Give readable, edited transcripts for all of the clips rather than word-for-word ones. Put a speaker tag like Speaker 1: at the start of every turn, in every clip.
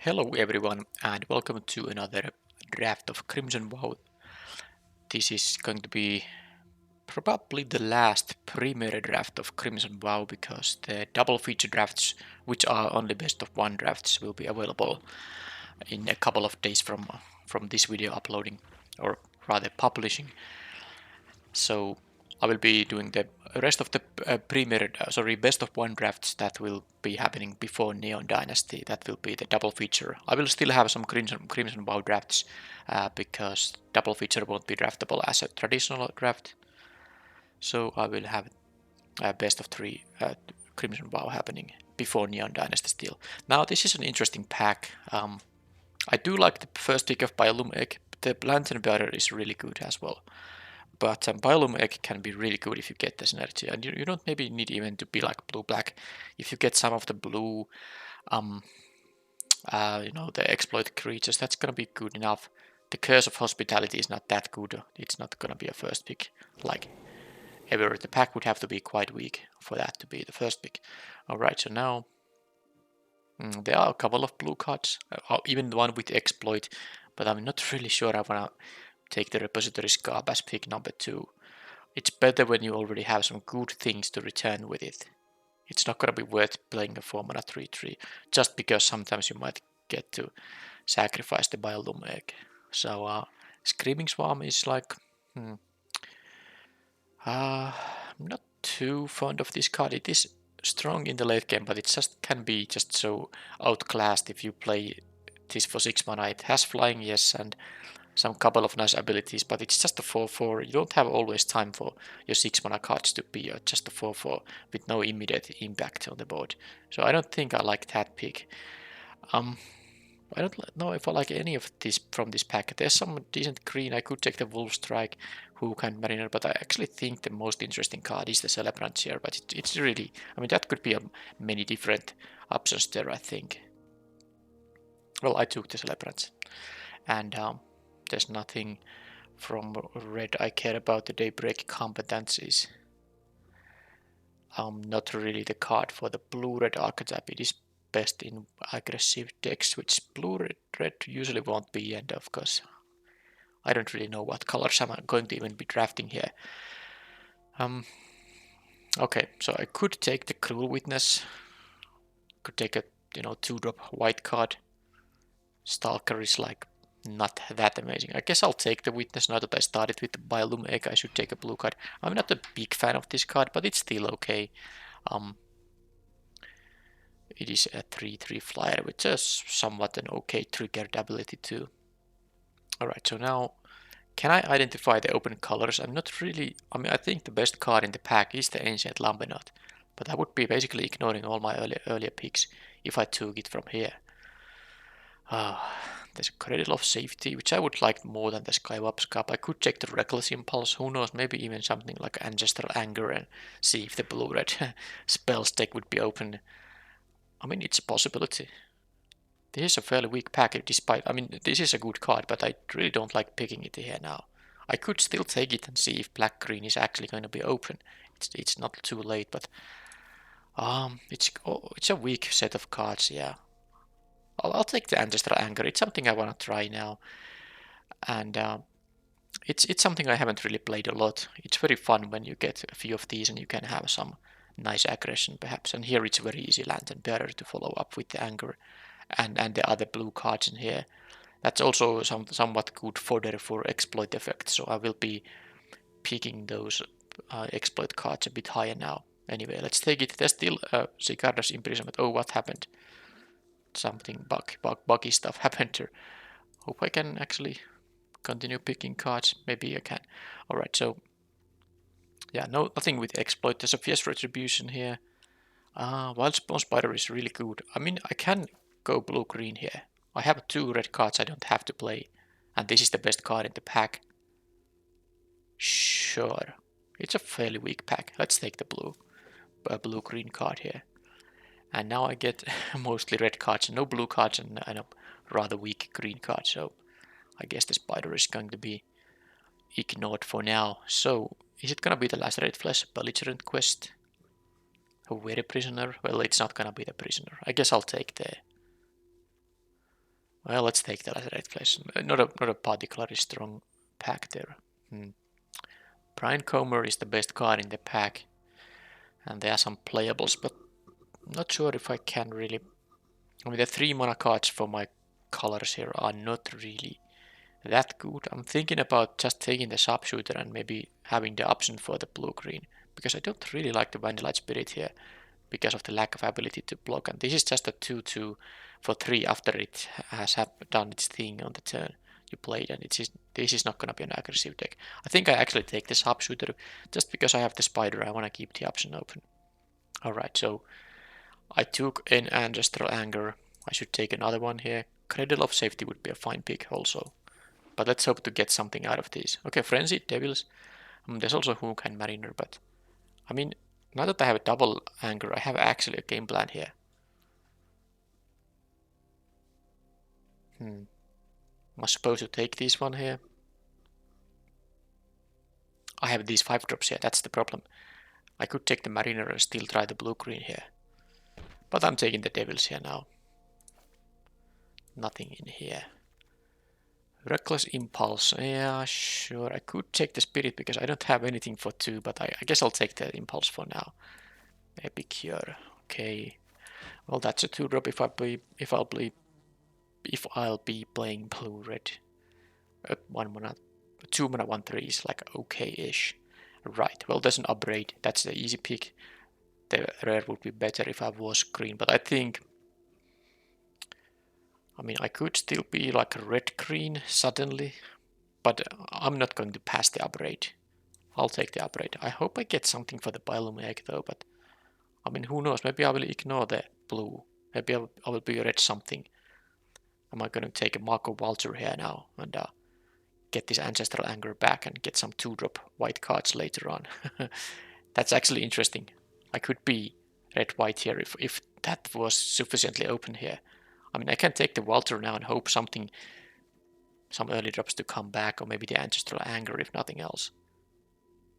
Speaker 1: Hello everyone and welcome to another draft of Crimson Vow. This is going to be probably the last primary draft of Crimson Vow because the double feature drafts, which are only best of one drafts, will be available in a couple of days from this video uploading, or rather publishing. So I will be doing the rest of the best of one drafts that will be happening before Neon Dynasty. That will be the double feature. I will still have some Crimson Vow drafts because double feature won't be draftable as a traditional draft. So I will have a best of three Crimson Vow happening before Neon Dynasty still. Now this is an interesting pack. I do like the first pick of Biolume Egg. The Lantern Bearer is really good as well. But Biolume Egg can be really good if you get the synergy, and you don't maybe need even to be like blue-black. If you get some of the blue, the exploit creatures, that's gonna be good enough. The Curse of Hospitality is not that good. It's not gonna be a first pick like ever. The pack would have to be quite weak for that to be the first pick. Alright, so now there are a couple of blue cards, even the one with exploit, but I'm not really sure I wanna take the Repository Scarp as pick number 2. It's better when you already have some good things to return with it. It's not gonna be worth playing a 4-mana 3/3 just because sometimes you might get to sacrifice the Biolume Egg. So Screaming Swarm is like I'm not too fond of this card. It is strong in the late game, but it just can be just so outclassed if you play this for 6 mana. It has flying, yes, and some couple of nice abilities, but it's just a 4/4. You don't have always time for your 6 mana cards to be just a 4/4 with no immediate impact on the board. So I don't think I like that pick. I don't know if I like any of this from this pack. There's some decent green. I could take the Wolf Strike, Hookhand Mariner, but I actually think the most interesting card is the Celebrant here. But it's really, I mean, that could be many different options there, I think. Well, I took the Celebrants, and there's nothing from red I care about. The Daybreak competencies. Not really the card for the blue-red archetype. It is best in aggressive decks, which blue-red usually won't be, and of course I don't really know what colors I'm going to even be drafting here. Okay, so I could take the Cruel Witness, could take a 2-drop white card. Stalker is like not that amazing. I guess I'll take the Witness now that I started with the Biolume Egg. I should take a blue card. I'm not a big fan of this card, but it's still okay. It is a 3/3 flyer with just somewhat an okay triggered ability too. Alright, so now can I identify the open colors? I'm not really, I think the best card in the pack is the Ancient Lambenot, but I would be basically ignoring all my earlier picks if I took it from here. There's a Cradle of Safety, which I would like more than the Skywalk Cup. I could check the Reckless Impulse, who knows, maybe even something like Ancestral Anger and see if the blue-red spells deck would be open. I mean, it's a possibility. This is a fairly weak pack, despite, this is a good card, but I really don't like picking it here now. I could still take it and see if black-green is actually going to be open. It's not too late, but it's a weak set of cards, yeah. I'll take the Ancestral Anger. It's something I want to try now, and it's something I haven't really played a lot. It's very fun when you get a few of these and you can have some nice aggression perhaps. And here it's very easy Lantern Bearer to follow up with the Anger and the other blue cards in here. That's also somewhat good fodder for exploit effects, so I will be picking those exploit cards a bit higher now. Anyway, let's take it. There's still Sigarda's Imprisonment. Oh, what happened? Something buggy stuff happened here. Hope I can actually continue picking cards. Maybe I can. Alright, so yeah, nothing with exploit. There's a Fierce Retribution here. Wildspawn Spider is really good. I mean, I can go blue-green here. I have 2 red cards I don't have to play. And this is the best card in the pack. Sure. It's a fairly weak pack. Let's take the blue-green card here. And now I get mostly red cards, no blue cards, and a rather weak green card. So I guess the spider is going to be ignored for now. So is it gonna be the Lacerate Flesh Belligerent quest? A weary prisoner? Well, it's not gonna be the prisoner. I guess I'll take the Well, let's take the laserate flash. Not a particularly strong pack there. Brian Comer is the best card in the pack, and there are some playables, but not sure if I can really. I mean, the 3 mana cards for my colors here are not really that good. I'm thinking about just taking the sharpshooter and maybe having the option for the blue-green, because I don't really like the Vandalite Spirit here because of the lack of ability to block, and this is just a 2/2 for 3 after it has done its thing on the turn you played, and this is not going to be an aggressive deck. I think I actually take the sharpshooter just because I have the spider. I want to keep the option open. Alright, so I took an Ancestral Anger. I should take another one here. Cradle of Safety would be a fine pick also. But let's hope to get something out of these. Okay, Frenzied Devils. There's also Hook and Mariner, but I mean, now that I have a double anger, I have actually a game plan here. Am I supposed to take this one here? I have these 5 drops here, that's the problem. I could take the Mariner and still try the blue-green here. But I'm taking the Devils here now. Nothing in here. Reckless Impulse, yeah, sure. I could take the Spirit because I don't have anything for 2, but I guess I'll take the Impulse for now. Epic Cure, okay. Well, that's a 2-drop if I'll be playing blue-red. 1 mana, 2 mana 1/3 is like okay-ish. Right, well, there's an upgrade. That's the easy pick. The rare would be better if I was green, but I think, I mean, I could still be like a red-green suddenly, but I'm not going to pass the upgrade. I'll take the upgrade. I hope I get something for the Bylum Egg though, but I mean, who knows? Maybe I will ignore the blue. Maybe I will be red something. Am I going to take a Marco Walter here now and get this Ancestral Anger back and get some 2-drop white cards later on? That's actually interesting. I could be red-white here if that was sufficiently open here. I mean, I can take the Walter now and hope some early drops to come back, or maybe the Ancestral Anger if nothing else.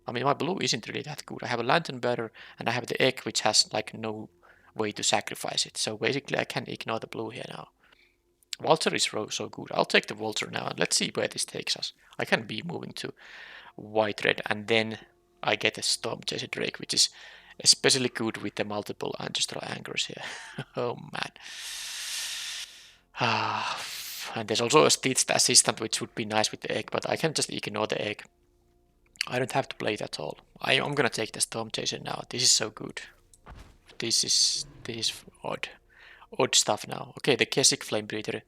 Speaker 1: I mean, my blue isn't really that good. I have a Lantern Bearer and I have the egg, which has like no way to sacrifice it. So basically I can ignore the blue here now. Walter is so good. I'll take the Walter now and let's see where this takes us. I can be moving to white-red and then I get a Storm Chaser Drake, which is especially good with the multiple Ancestral Angers here. Oh man. And there's also a Stitched Assistant, which would be nice with the egg, but I can just ignore the egg. I don't have to play it at all. I'm gonna take the Storm Chaser now. This is so good. This is odd stuff now. Okay, the Keswick Flame Breather.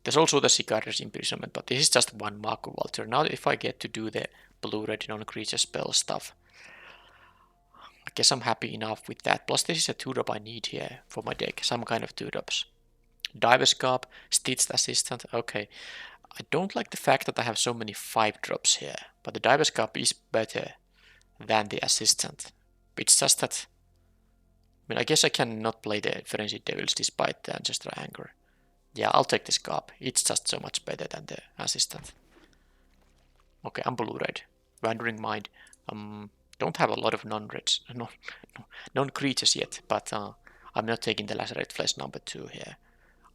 Speaker 1: There's also the Cigar's Imprisonment, but this is just one Marco Walter. Now if I get to do the blue-red non-creature spell stuff, I guess I'm happy enough with that. Plus this is a 2-drop I need here for my deck. Some kind of 2-drops. Diver's Garb, Stitched Assistant. Okay, I don't like the fact that I have so many 5-drops here, but the Diver's Garb is better than the Assistant. It's just that, I mean, I guess I cannot play the Frenzied Devils despite the Ancestral Anger. Yeah, I'll take this Garb. It's just so much better than the Assistant. Okay, I'm blue-red. Wandering Mind. Don't have a lot of non-reds, non-creatures yet, but I'm not taking the Lacerate Flesh number 2 here.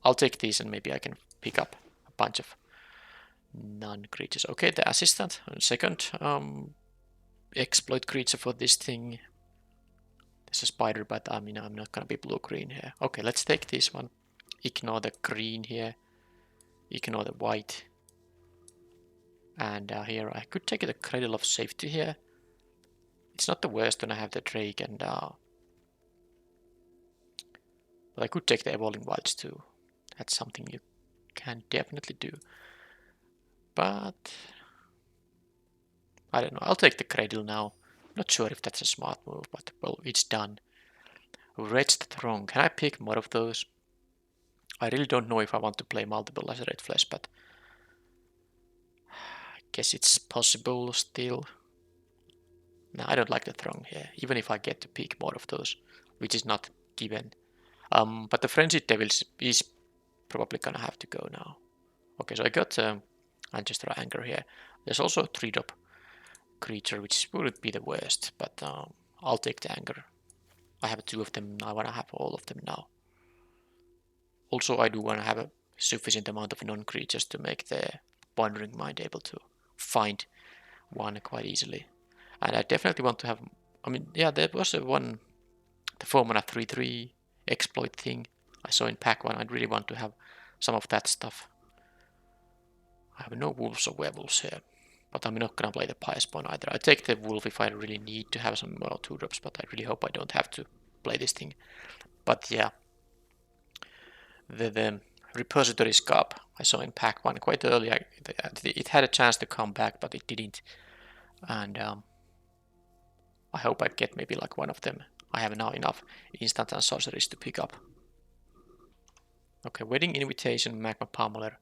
Speaker 1: I'll take these and maybe I can pick up a bunch of non-creatures. Okay, the Assistant, second exploit creature for this thing. There's a spider, but I mean, I'm not gonna be blue-green here. Okay, let's take this one. Ignore the green here. Ignore the white. And here I could take the Cradle of Safety here. It's not the worst when I have the Drake and but I could take the Evolving Wilds too. That's something you can definitely do. But I don't know, I'll take the Cradle now. Not sure if that's a smart move, but well, it's done. Wretched Throng, can I pick more of those? I really don't know if I want to play multiple Lacerate Flesh, but I guess it's possible still. No, I don't like the Throng here, even if I get to pick more of those, which is not given. But the Frenzied Devils is probably gonna have to go now. Okay, so I got Ancestral Anger here. There's also a 3-drop creature, which wouldn't be the worst, but I'll take the Anger. I have 2 of them, I wanna have all of them now. Also, I do wanna have a sufficient amount of non-creatures to make the Wandering Mind able to find one quite easily. And I definitely want to have, I mean, yeah, there was the 4-mana 3/3 exploit thing I saw in pack 1. I'd really want to have some of that stuff. I have no wolves or werewolves here, but I'm not gonna play the Pie Spawn either. I take the wolf if I really need to have some more 2-drops, but I really hope I don't have to play this thing. But yeah, the repository Scab I saw in pack 1 quite early. It had a chance to come back, but it didn't. And I hope I get maybe like one of them. I have now enough instant and sorceries to pick up. Okay, Wedding Invitation, Magma Pummeler.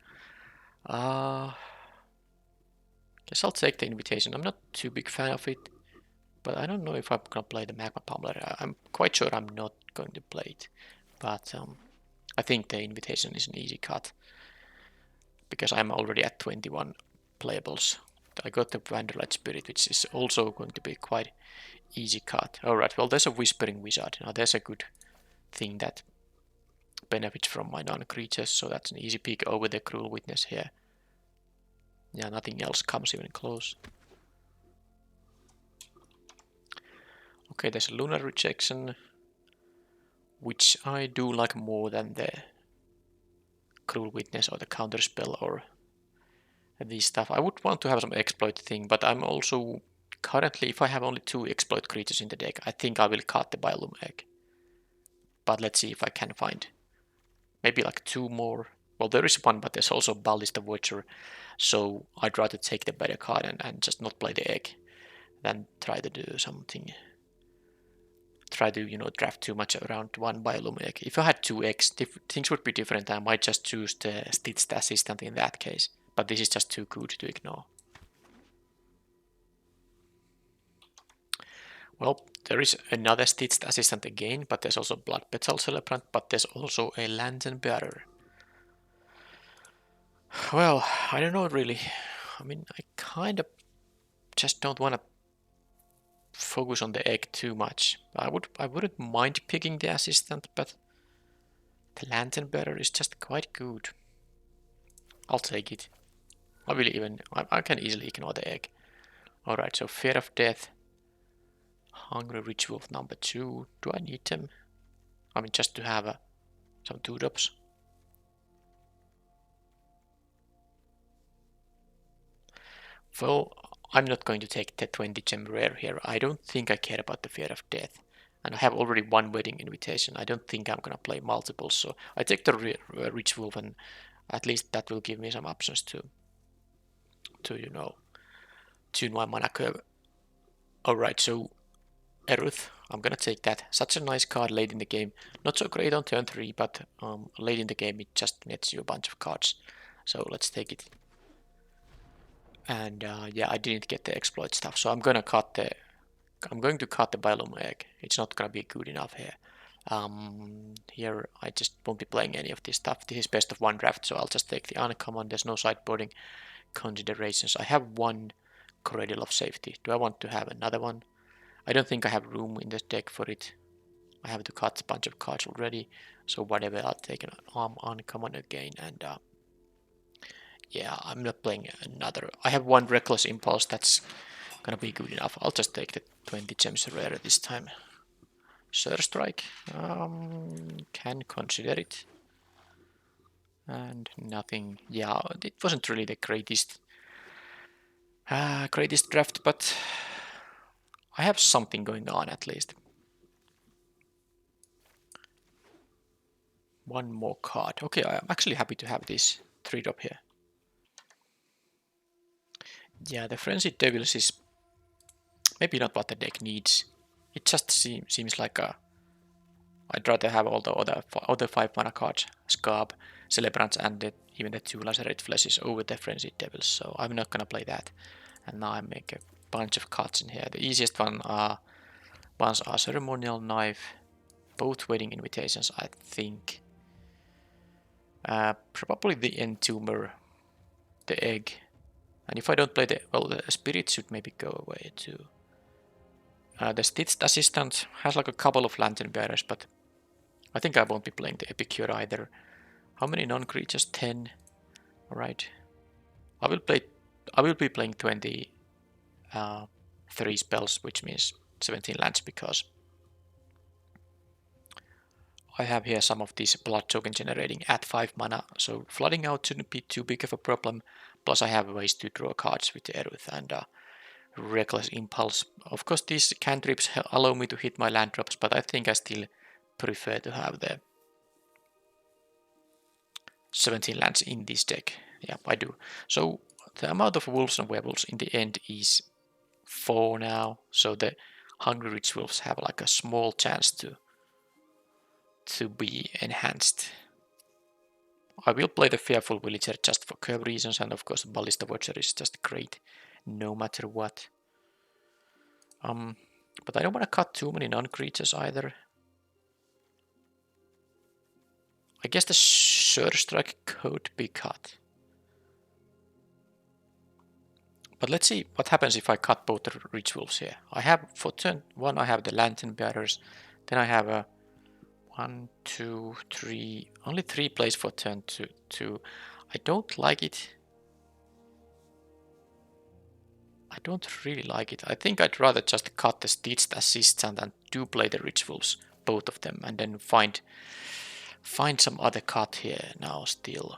Speaker 1: Guess I'll take the Invitation. I'm not too big fan of it, but I don't know if I'm gonna play the Magma Pummeler. I'm quite sure I'm not going to play it, but I think the Invitation is an easy cut because I'm already at 21 playables. I got the Wanderlight Spirit, which is also going to be quite easy cut. Alright, well there's a Whispering Wizard. Now there's a good thing that benefits from my non-creatures, so that's an easy pick over the Cruel Witness here. Yeah, nothing else comes even close. Okay, there's a Lunar Rejection, which I do like more than the Cruel Witness or the Counterspell or this stuff. I would want to have some exploit thing, but I'm also currently, if I have only 2 exploit creatures in the deck, I think I will cut the Biolume Egg. But let's see if I can find maybe like 2 more. Well, there is one, but there's also Ballista Watcher, so I'd rather take the better card and just not play the egg than try to do something. Try to, you know, draft too much around one Biolume Egg. If I had 2 eggs, things would be different. I might just choose the Stitched Assistant in that case, but this is just too good to ignore. Well, there is another Stitched Assistant again, but there's also Blood Petal Celebrant, but there's also a Lantern Bearer. Well, I don't know really. I mean, I kind of just don't want to focus on the egg too much. I wouldn't mind picking the assistant, but the Lantern Bearer is just quite good. I'll take it. I can easily ignore the egg. Alright, so Fear of Death, Hungry Ritual number 2. Do I need them? I mean, just to have some 2-drops. Well, I'm not going to take the 20 gem rare here. I don't think I care about the Fear of Death. And I have already 1 Wedding Invitation. I don't think I'm gonna play multiple, so I take the Rich Wolf, and at least that will give me some options to you know, tune my mana curve. Alright, so Eruth, I'm gonna take that. Such a nice card late in the game. Not so great on turn 3, but late in the game it just nets you a bunch of cards. So let's take it. And yeah, I didn't get the exploit stuff, so I'm going to cut the Biolume Egg. It's not gonna be good enough here. Here I just won't be playing any of this stuff. This is best of 1 draft, so I'll just take the uncommon. There's no sideboarding considerations. I have 1 Cradle of Safety. Do I want to have another one? I don't think I have room in the deck for it. I have to cut a bunch of cards already, so whatever, I'll take an uncommon again, and yeah, I'm not playing another. I have 1 Reckless Impulse, that's gonna be good enough. I'll just take the 20 gems rare this time. Surge Strike, can consider it. And nothing, yeah, it wasn't really the greatest draft, but I have something going on at least. 1 more card. Okay, I'm actually happy to have this 3-drop here. Yeah, the Frenzied Devils is maybe not what the deck needs. It just seems like I'd rather have all the other 5 mana cards, Scab, Celebrants, and even the 2 Lacerate Fleshes over the Frenzied Devils, so I'm not gonna play that. And now I make a bunch of cuts in here. The easiest ones are Ceremonial Knife, both Wedding Invitations, I think. Probably the Entomber, the Egg, and if I don't play the Spirit should maybe go away too. The Stitched Assistant has like a couple of Lantern Bearers, but I think I won't be playing the Epicure either. How many non-creatures? 10. Alright. I will be playing 23 spells, which means 17 lands, because I have here some of these blood token generating at 5 mana, so flooding out shouldn't be too big of a problem. Plus I have ways to draw cards with the Eruth and Reckless Impulse. Of course these cantrips allow me to hit my land drops, but I think I still prefer to have the 17 lands in this deck. Yeah, I do. So the amount of wolves and werewolves in the end is 4 now, so the Hungry Rich Wolves have like a small chance to be enhanced. I will play the Fearful Villager just for curve reasons, and of course Ballista Watcher is just great no matter what. But I don't want to cut too many non-creatures either. I guess the Sure Strike could be cut. But let's see what happens if I cut both the Rich Wolves here. I have, for turn 1 I have the Lantern Bearers, then I have a 1, 2, 3, only 3 plays for turn 2. I don't like it. I don't really like it. I think I'd rather just cut the Stitched Assists and then do play the Rich Wolves, both of them, and then find some other cut here now still.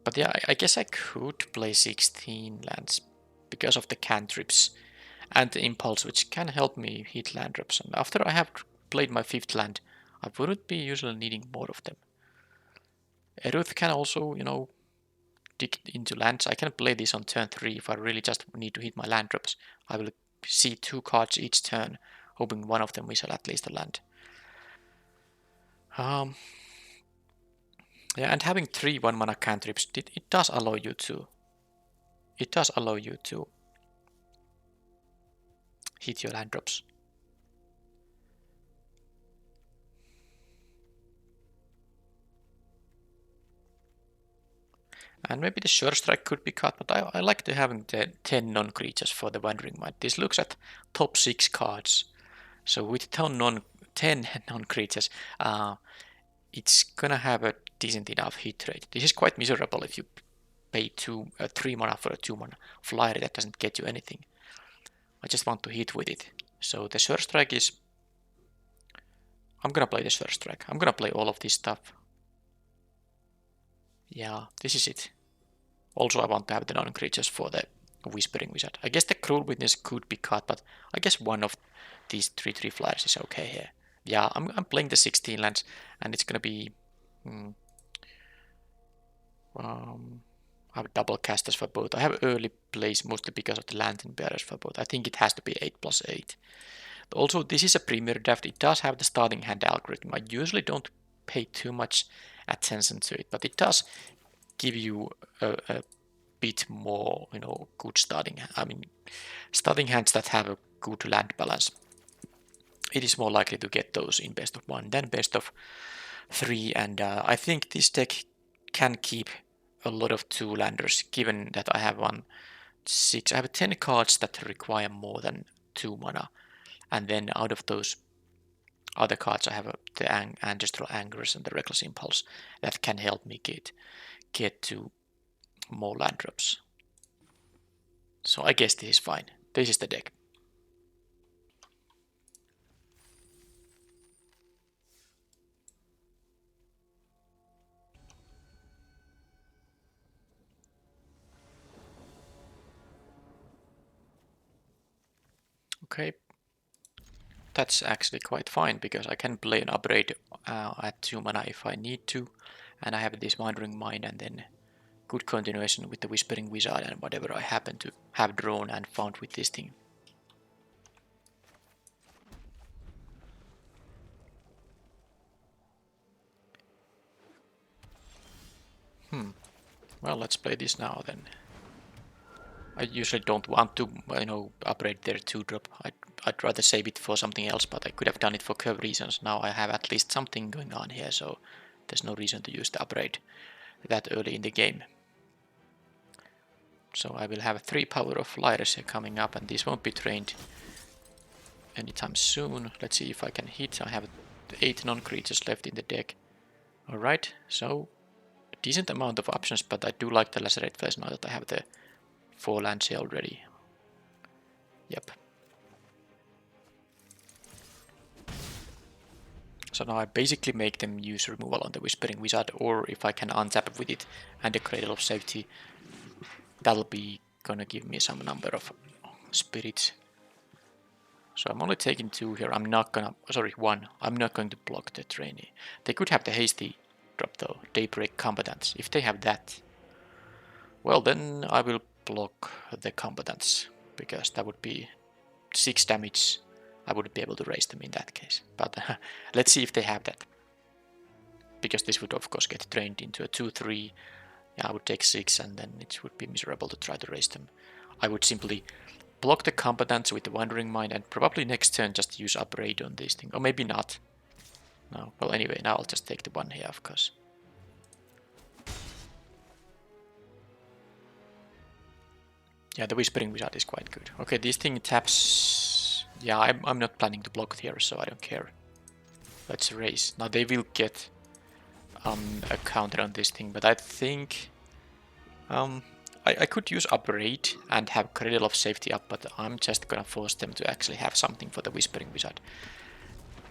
Speaker 1: But yeah, I guess I could play 16 lands because of the cantrips and the impulse, which can help me hit land drops. And after I have played my 5th land, I wouldn't be usually needing more of them. Eruth can also, you know, dig into lands. I can play this on turn 3 if I really just need to hit my land drops. I will see 2 cards each turn, hoping one of them is at least a land. Yeah, and having 3 1-mana cantrips, it does allow you to. It does allow you to hit your land drops. And maybe the Sure Strike could be cut, but I like to having the 10 non-creatures for the Wandering Mind. This looks at top 6 cards. So with 10 non-creatures, it's gonna have a decent enough hit rate. This is quite miserable if you pay 3 mana for a 2 mana flyer that doesn't get you anything. I just want to hit with it. So the Sure Strike is... I'm gonna play the Sure Strike. I'm gonna play all of this stuff. Yeah, this is it. Also, I want to have the non-creatures for the Whispering Wizard. I guess the Cruel Witness could be cut, but I guess one of these 3/3 flyers is okay here. Yeah, I'm playing the 16 lands, and it's gonna be... I have double casters for both. I have early plays mostly because of the Lantern Bearers for both. I think it has to be 8+8. Also, this is a premier draft. It does have the starting hand algorithm. I usually don't pay too much attention to it, but it does give you a bit more, you know, good starting hands that have a good land balance. It is more likely to get those in best of 1 than best of 3, and I think this deck can keep a lot of 2-landers, given that I have 6. I have 10 cards that require more than 2 mana, and then out of those other cards I have the Ancestral Angerus and the Reckless Impulse that can help me get to more land drops. So I guess this is fine. This is the deck. Okay, that's actually quite fine because I can play an upgrade at 2 mana if I need to, and I have this Wandering Mind and then good continuation with the Whispering Wizard and whatever I happen to have drawn and found with this thing. Well, let's play this now then. I usually don't want to, you know, upgrade their 2-drop. I'd rather save it for something else, but I could have done it for curve reasons. Now I have at least something going on here, so there's no reason to use the upgrade that early in the game. So I will have 3 power of flyers here coming up, and these won't be trained anytime soon. Let's see if I can hit. I have 8 non-creatures left in the deck. Alright, so a decent amount of options, but I do like the Lacerate Flesh now that I have the 4 lands here already. Yep. So now I basically make them use removal on the Whispering Wizard, or if I can untap with it and a Cradle of Safety, that'll be gonna give me some number of spirits. So I'm only taking 2 here. I'm not gonna, sorry, 1. I'm not going to block the trainee. They could have the hasty drop though, Daybreak Combatants. If they have that, well then I will block the Combatants, because that would be 6 damage. I wouldn't be able to raise them in that case. But let's see if they have that. Because this would of course get trained into a 2-3. Yeah, I would take 6 and then it would be miserable to try to raise them. I would simply block the Combatants with the Wandering Mind and probably next turn just use Upgrade on this thing. Or maybe not. No, well anyway, now I'll just take the 1 here of course. Yeah, the Whispering Wizard is quite good. Okay, this thing taps... Yeah, I'm not planning to block it here, so I don't care. Let's raise. Now they will get a counter on this thing, but I think... I could use Upgrade and have Cradle of Safety up, but I'm just gonna force them to actually have something for the Whispering Wizard.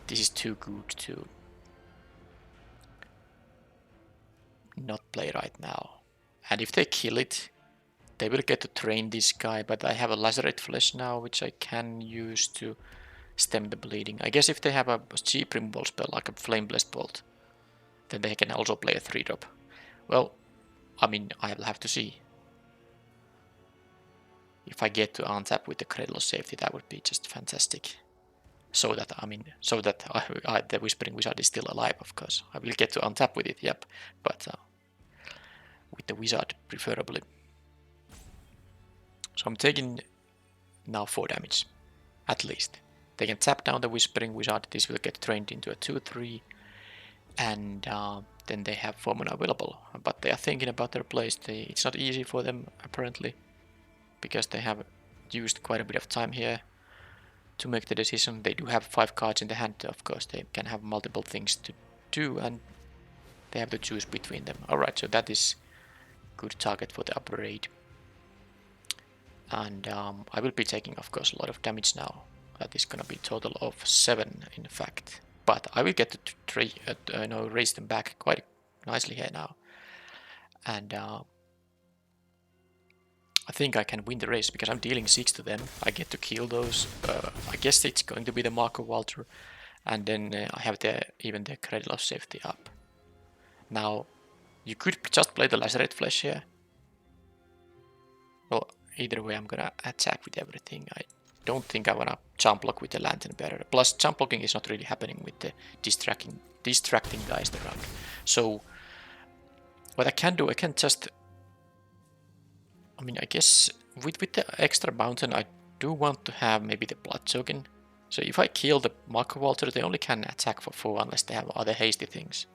Speaker 1: This is too good to not play right now. And if they kill it, they will get to train this guy, but I have a Lacerate Flesh now, which I can use to stem the bleeding. I guess if they have a cheap removal spell like a Flame Blessed Bolt, then they can also play a 3-drop. Well, I mean, I'll have to see. If I get to untap with the Cradle of Safety, that would be just fantastic. So that, I mean, so that the Whispering Wizard is still alive, of course. I will get to untap with it, yep, but with the Wizard, preferably. So I'm taking now 4 damage, at least. They can tap down the Whispering Wizard, this will get trained into a 2-3, and then they have 4 mana available. But they are thinking about their plays, it's not easy for them, apparently, because they have used quite a bit of time here to make the decision. They do have 5 cards in the hand, of course, they can have multiple things to do, and they have to choose between them. Alright, so that is good target for the Upgrade. And I will be taking, of course, a lot of damage now. That is gonna be a total of 7, in fact. But I will get to raise them back quite nicely here now. And I think I can win the race because I'm dealing 6 to them. I get to kill those. I guess it's going to be the Marco Walter. And then I have even the Cradle of Safety up. Now, you could just play the Lacerate Flesh here. Well, either way I'm gonna attack with everything. I don't think I wanna jump block with the Lantern Bearer. Plus, jump blocking is not really happening with the distracting guys around. So, what I can do, I can just... I mean, I guess with the extra mountain, I do want to have maybe the Blood Token. So if I kill the Marco Walter, they only can attack for 4 unless they have other hasty things.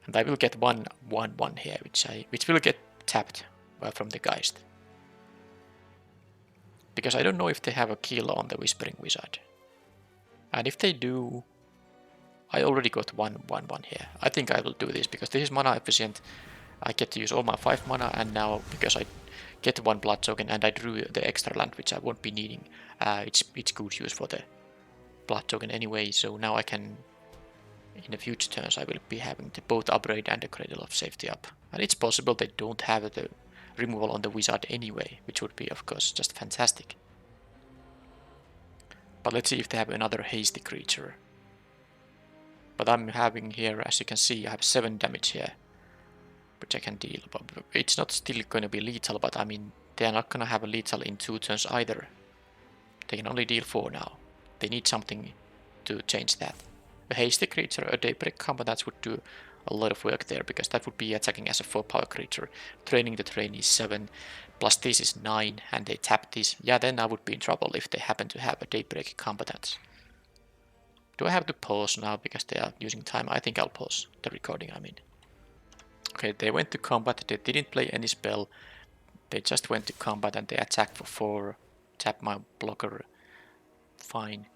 Speaker 1: And I will get 1/1 here, which will get tapped from the Geist. Because I don't know if they have a kill on the Whispering Wizard. And if they do, I already got 1/1 here. I think I will do this because this is mana efficient. I get to use all my 5 mana, and now because I get 1 Blood Token and I drew the extra land which I won't be needing, it's good use for the Blood Token anyway. So now I can, in the future turns, I will be having the both Upgrade and the Cradle of Safety up. And it's possible they don't have the removal on the Wizard anyway, which would be of course just fantastic. But let's see if they have another hasty creature. But I'm having here, as you can see, I have 7 damage here, which I can deal. But it's not still going to be lethal, but I mean, they are not going to have a lethal in 2 turns either. They can only deal 4 now. They need something to change that. A hasty creature, a Daybreak Combatant would do a lot of work there, because that would be attacking as a 4-power creature. Training the train is 7, plus this is 9, and they tap this. Yeah, then I would be in trouble if they happen to have a Daybreak Combatant. Do I have to pause now because they are using time? I think I'll pause the recording, I mean. Okay, they went to combat, they didn't play any spell. They just went to combat and they attacked for 4. Tap my blocker. Fine.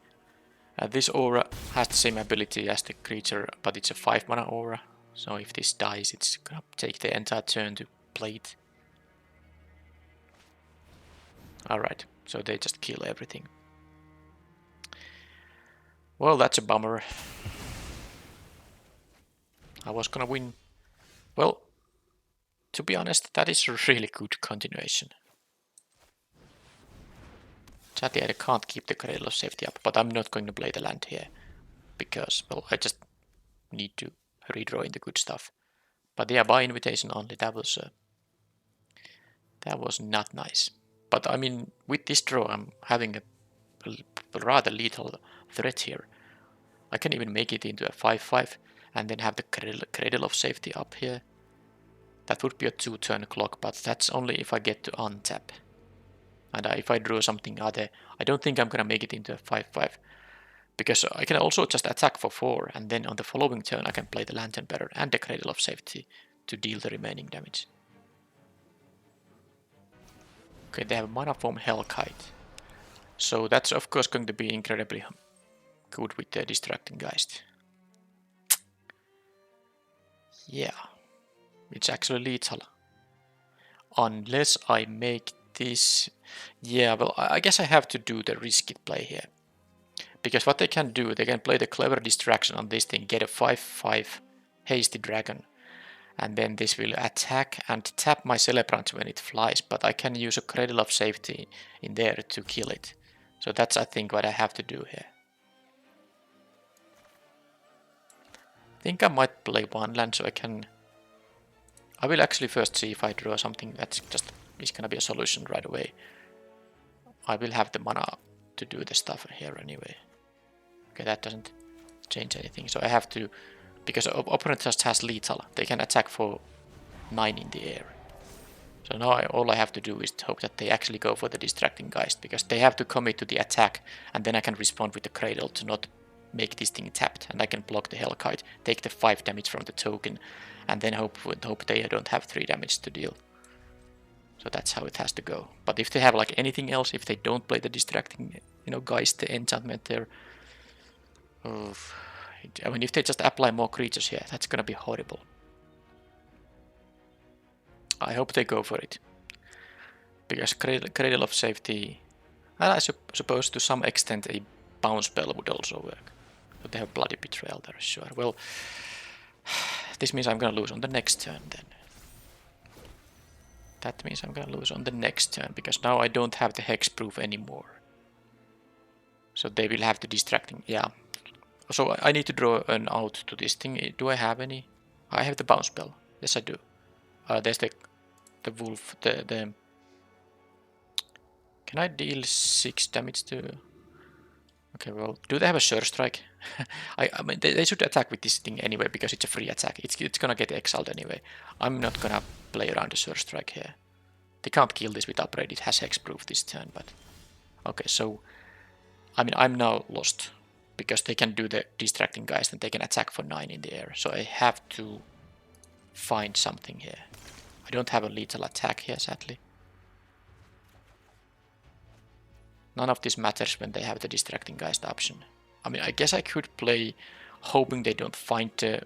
Speaker 1: This aura has the same ability as the creature, but it's a 5 mana aura. So if this dies, it's gonna take the entire turn to play it. Alright, so they just kill everything. Well, that's a bummer. I was gonna win. Well, to be honest, that is a really good continuation. Sadly, I can't keep the Cradle of Safety up, but I'm not going to play the land here. Because, well, I just need to redraw in the good stuff. But yeah, by invitation only, that was not nice. But I mean, with this draw, I'm having a rather lethal threat here. I can even make it into a 5-5 and then have the Cradle of Safety up here. That would be a 2-turn clock, but that's only if I get to untap. And if I draw something other, I don't think I'm gonna make it into a 5-5. Because I can also just attack for 4, and then on the following turn I can play the Lantern Bearer and the Cradle of Safety to deal the remaining damage. Okay, they have mana form Hellkite. So that's of course going to be incredibly good with the Distracting Geist. Yeah, it's actually lethal. Unless I make this... Yeah, well, I guess I have to do the risky play here. Because what they can do, they can play the clever distraction on this thing, get a 5-5 hasty dragon. And then this will attack and tap my Celebrant when it flies, but I can use a Cradle of Safety in there to kill it. So that's, I think, what I have to do here. I think I might play one land so I can... I will actually first see if I draw something that's just is gonna be a solution right away. I will have the mana to do the stuff here anyway. Okay, that doesn't change anything, so I have to... Because opponent just has lethal, they can attack for 9 in the air. So now all I have to do is hope that they actually go for the Distracting Geist, because they have to commit to the attack, and then I can respond with the Cradle to not make this thing tapped, and I can block the Hellkite, take the 5 damage from the token, and then hope they don't have 3 damage to deal. So that's how it has to go. But if they have like anything else, if they don't play the Distracting, Geist, the enchantment there, I mean, if they just apply more creatures here, that's gonna be horrible. I hope they go for it. Because Cradle of Safety, and I suppose to some extent a bounce spell would also work. But they have Bloody Betrayal there, sure. Well, this means I'm gonna lose on the next turn then. That means I'm gonna lose on the next turn, because now I don't have the hexproof anymore. So they will have to Distracting, yeah. So I need to draw an out to this thing. Do I have any? I have the bounce spell. Yes, I do. There's the wolf. The Can I deal 6 damage to? Okay, well, do they have a Sure Strike? I mean, they should attack with this thing anyway because it's a free attack. It's gonna get exiled anyway. I'm not gonna play around the Sure Strike here. They can't kill this with upgrade. It has hexproof this turn, but okay. So I mean, I'm now lost. Because they can do the Distracting Geist and they can attack for 9 in the air. So I have to find something here. I don't have a lethal attack here, sadly. None of this matters when they have the Distracting Geist option. I mean, I guess I could play hoping they don't find the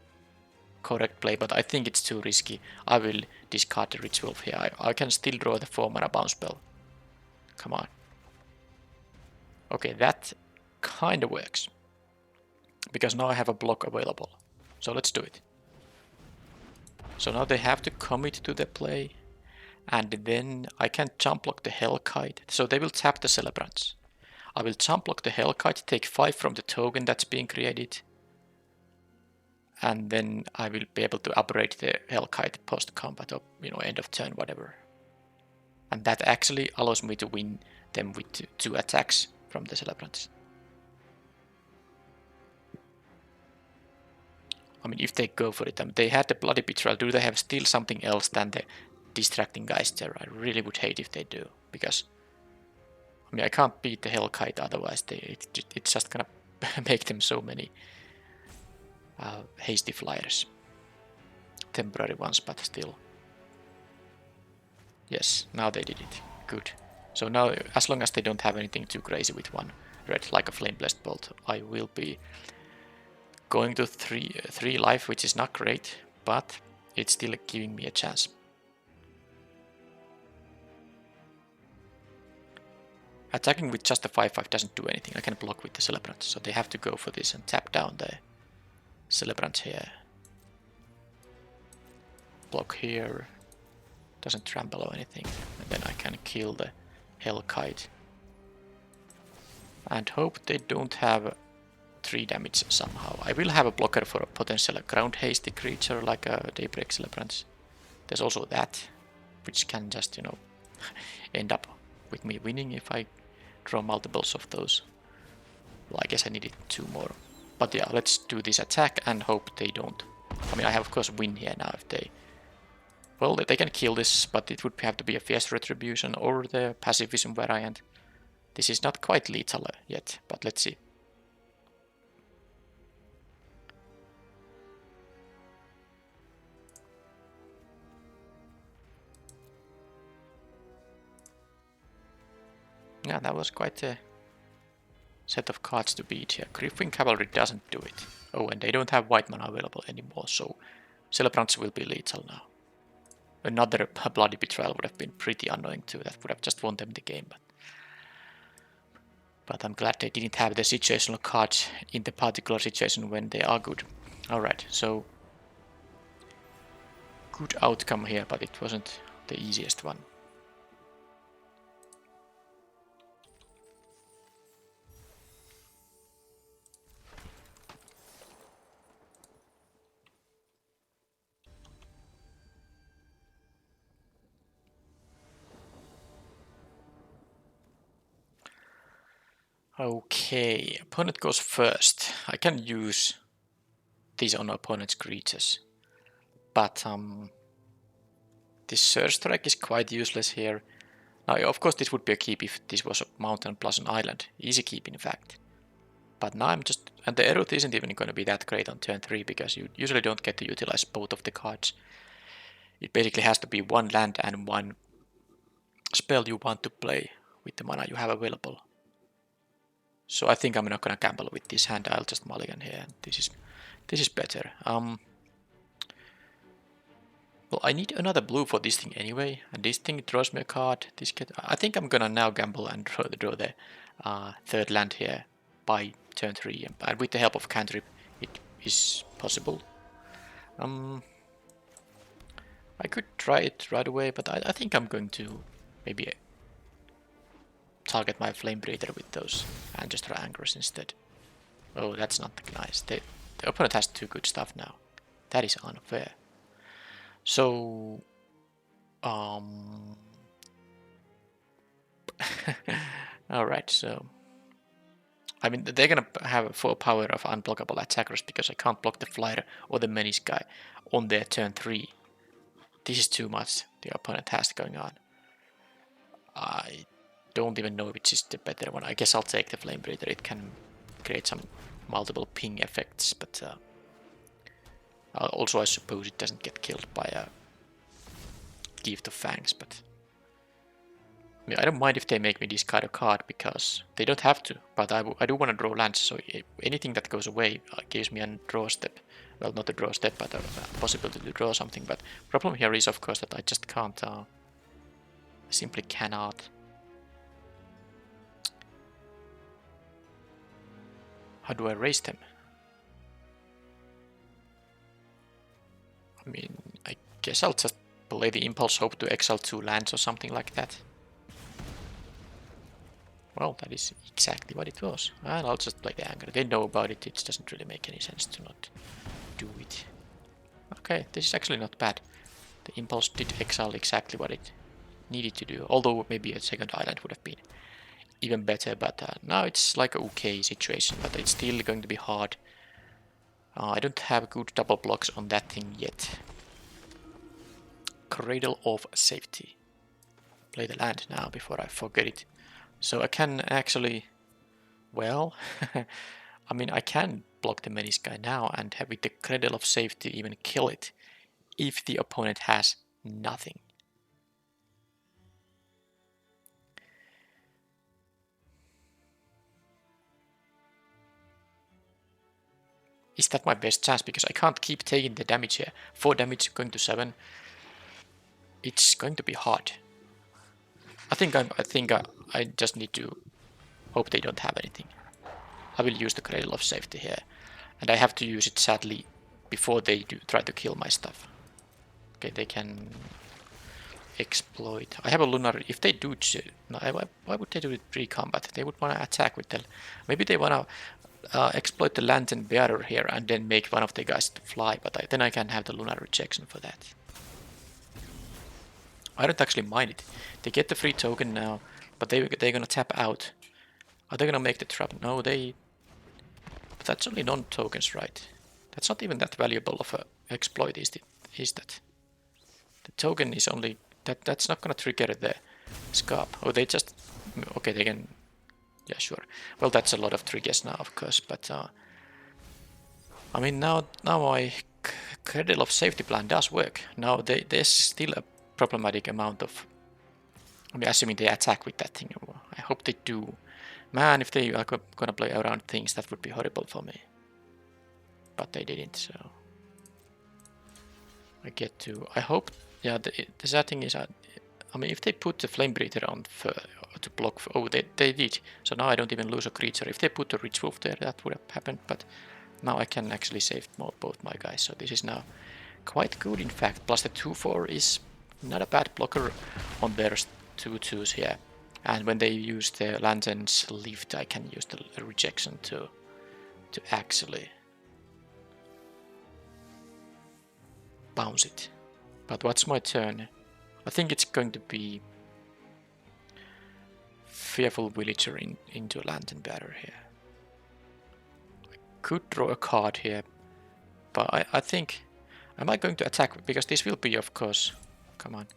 Speaker 1: correct play, but I think it's too risky. I will discard the Ritual here. I can still draw the 4 mana bounce spell. Come on. Okay, that kind of works. Because now I have a block available. So let's do it. So now they have to commit to the play. And then I can jump block the Hellkite. So they will tap the Celebrants. I will jump block the Hellkite, take 5 from the token that's being created. And then I will be able to upgrade the Hellkite post-combat or end of turn, whatever. And that actually allows me to win them with 2 attacks from the Celebrants. I mean, if they go for it, they had the Bloody Betrayal. Do they have still something else than the Distracting Geist there? I really would hate if they do, because I mean, I can't beat the Hellkite otherwise. It's just gonna make them so many hasty flyers. Temporary ones, but still. Yes, now they did it. Good. So now, as long as they don't have anything too crazy with 1 red like a flame blessed bolt. I will be going to 3 life, which is not great, but it's still giving me a chance. Attacking with just a 5/5 doesn't do anything. I can block with the Celebrant, so they have to go for this and tap down the Celebrant here. Block here. Doesn't trample or anything. And then I can kill the Hellkite. And hope they don't have 3 damage somehow. I will have a blocker for a potential ground hasty creature like a Daybreak Celebrant. There's also that, which can just, you know, end up with me winning if I draw multiples of those. Well, I guess I needed 2 more. But yeah, let's do this attack and hope they don't. I mean, I have of course win here now if they... Well, they can kill this, but it would have to be a Fierce Retribution or the Pacifism variant. This is not quite lethal yet, but let's see. Yeah, that was quite a set of cards to beat here. Griffin Cavalry doesn't do it. Oh, and they don't have white mana available anymore, so Celebrants will be lethal now. Another Bloody Betrayal would have been pretty annoying too. That would have just won them the game. But I'm glad they didn't have the situational cards in the particular situation when they are good. Alright, so good outcome here, but it wasn't the easiest one. Okay, opponent goes first. I can use these on opponent's creatures, but this Surge Strike is quite useless here. Now, of course, this would be a keep if this was a mountain plus an island. Easy keep, in fact. But now I'm just... And the Eruth isn't even going to be that great on turn 3, because you usually don't get to utilize both of the cards. It basically has to be 1 land and 1 spell you want to play with the mana you have available. So I think I'm not gonna gamble with this hand. I'll just mulligan here. This is better. Well, I need another blue for this thing anyway, and this thing draws me a card. I think I'm gonna now gamble and draw the 3rd land here by turn 3, and with the help of cantrip, it is possible. I could try it right away, but I think I'm going to maybe target my Flame Breather with those and just try Anchors instead. Oh, that's not nice. The opponent has 2 good stuff now. That is unfair. So, alright, so... I mean, they're gonna have 4 power of unblockable attackers because I can't block the Flyer or the Menace guy on their turn 3. This is too much the opponent has going on. I don't even know which is the better one. I guess I'll take the Flame Breather. It can create some multiple ping effects, but also I suppose it doesn't get killed by a Gift of Fangs, but I mean, I don't mind if they make me discard a card because they don't have to, but I do want to draw lands, so anything that goes away gives me a draw step. Well, not a draw step, but a possibility to draw something. But problem here is, of course, that I just can't. I simply cannot. How do I raise them? I mean, I guess I'll just play the Impulse, hope to exile 2 lands or something like that. Well, that is exactly what it was. And I'll just play the Anger. They know about it, it doesn't really make any sense to not do it. Okay, this is actually not bad. The Impulse did exile exactly what it needed to do, although maybe a 2nd island would have been even better, but now it's like an okay situation, but it's still going to be hard. I don't have good double blocks on that thing yet. Cradle of Safety. Play the land now before I forget it. So I can actually, well, I mean, I can block the Menace guy now and have with the Cradle of Safety even kill it if the opponent has nothing. is that my best chance? Because I can't keep taking the damage here. 4 damage going to 7. It's going to be hard. I think I just need to hope they don't have anything. I will use the Cradle of Safety here. And I have to use it sadly before they do try to kill my stuff. Okay, they can exploit. I have a Lunar. If they do, no, why would they do it pre-combat? They would want to attack with the. Maybe they want to exploit the Lantern Bearer here and then make one of the guys to fly. But then I can have the Lunar Rejection for that. I don't actually mind it. They get the free token now, but they're gonna tap out. Are they gonna make the trap? No, they. But that's only non-tokens, right? That's not even that valuable of a exploit, is that? The token is only that's not gonna trigger the scarp. Oh, they just okay. They can. Yeah, sure. Well, that's a lot of triggers now, of course. But I mean, now my Cradle of Safety plan does work. Now there's still a problematic amount of. I mean, assuming they attack with that thing. I hope they do. Man, if they are gonna play around things, that would be horrible for me. But they didn't, so I get to. I hope. Yeah, the sad thing is, I mean, if they put the Flame Breather on to block. Oh, they did. So now I don't even lose a creature. If they put a Rich Wolf there, that would have happened. But now I can actually save both my guys. So this is now quite good, in fact. Plus the 2/4 is not a bad blocker on their 2/2s here. And when they use the Lantern's Lift, I can use the Rejection to actually bounce it. But what's my turn? I think it's going to be Fearful Villager into Lantern Bearer here. I could draw a card here, but I think am I going to attack, because this will be, of course. Come on,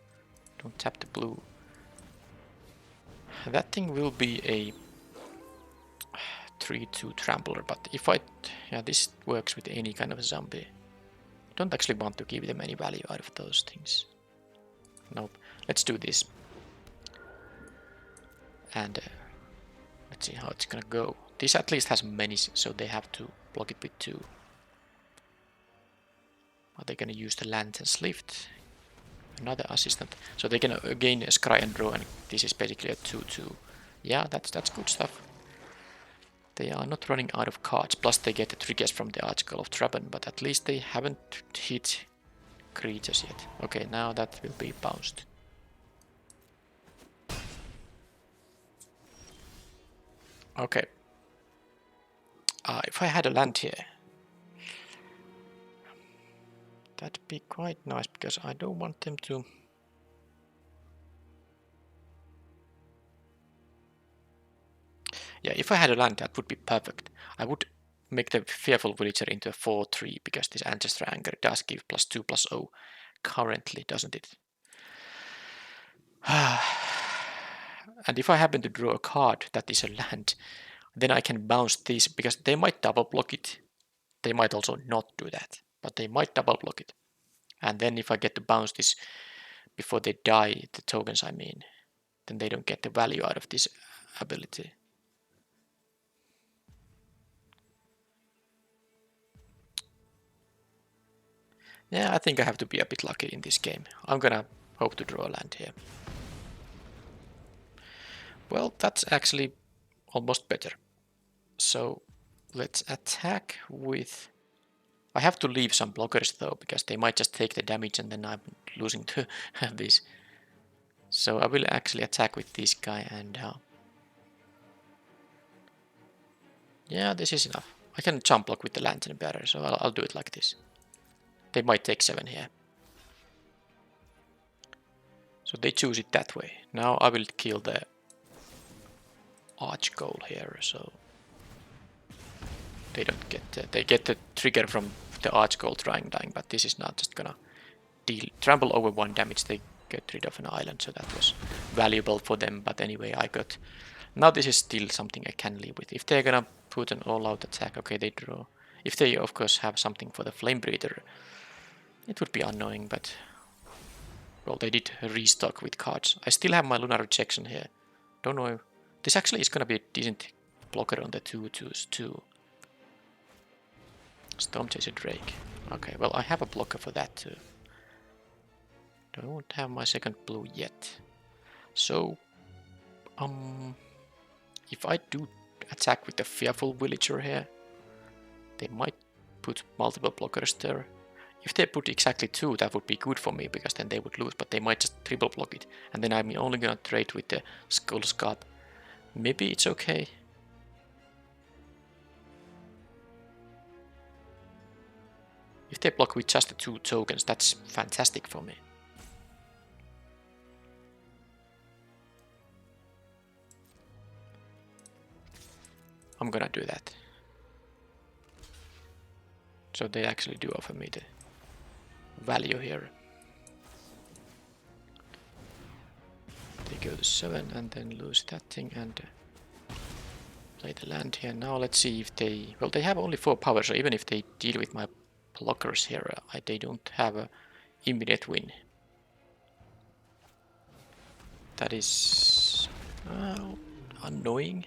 Speaker 1: don't tap the blue. That thing will be a 3/2 trampler, but if this works with any kind of a zombie. I don't actually want to give them any value out of those things. Nope. Let's do this. And let's see how it's gonna go. This at least has many, so they have to block it with 2. Are they gonna use the Lantern's Lift? Another assistant. So they can again scry and draw, and this is basically a 2/2. Yeah, that's good stuff. They are not running out of cards. Plus they get the triggers from the Archangel of Traben, but at least they haven't hit creatures yet. Okay, now that will be bounced. Okay. If I had a land here, that'd be quite nice, because I don't want them to. Yeah, if I had a land, that would be perfect. I would make the Fearful Villager into a 4/3, because this Ancestral Anger does give +2/+0 currently, doesn't it? And if I happen to draw a card that is a land, then I can bounce this, because they might double block it. They might also not do that, but they might double block it. And then if I get to bounce this before they die, the tokens I mean, then they don't get the value out of this ability. Yeah, I think I have to be a bit lucky in this game. I'm gonna hope to draw a land here. Well, that's actually almost better. So let's attack with. I have to leave some blockers though, because they might just take the damage and then I'm losing to this. So I will actually attack with this guy, and yeah, this is enough. I can jump block with the Lantern Bearer, so I'll do it like this. They might take 7 here. So they choose it that way. Now I will kill the Archgoal here, so they don't get they get the trigger from the Archgoal dying, but this is not just gonna trample over 1 damage. They get rid of an island, so that was valuable for them. But anyway, I got. Now this is still something I can live with. If they're gonna put an all-out attack, okay, they draw. If they of course have something for the Flame Breather, it would be annoying, but well, they did restock with cards. I still have my Lunar Rejection here. Don't know. This actually is gonna be a decent blocker on the 2/2s too. Storm Chaser Drake. Okay, well I have a blocker for that too. Don't have my second blue yet. So, if I do attack with the Fearful Villager here, they might put multiple blockers there. If they put exactly 2, that would be good for me, because then they would lose, but they might just triple block it. And then I'm only gonna trade with the Skull Scarp. Maybe it's okay. If they block with just the 2 tokens, that's fantastic for me. I'm gonna do that. So they actually do offer me the value here. They go to 7 and then lose that thing and play the land here. Now let's see if they... Well, they have only 4 power, so even if they deal with my blockers here, they don't have an immediate win. That is annoying.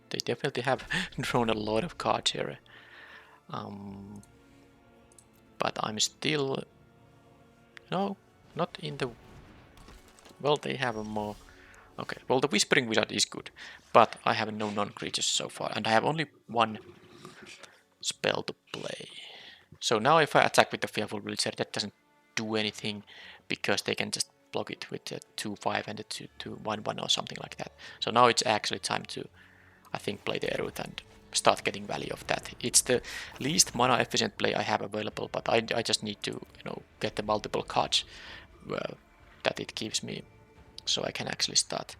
Speaker 1: They definitely have drawn a lot of cards here. But I'm still... No, not in the... Well, they have a more... Okay, well the Whispering Wizard is good, but I have no non-creatures so far, and I have only 1 spell to play. So now if I attack with the Fearful Villager, that doesn't do anything, because they can just block it with the 2-5 and the 2-1-1 or something like that. So now it's actually time to, I think, play the Erut and start getting value of that. It's the least mana efficient play I have available, but I just need to, you know, get the multiple cards that it gives me, so I can actually start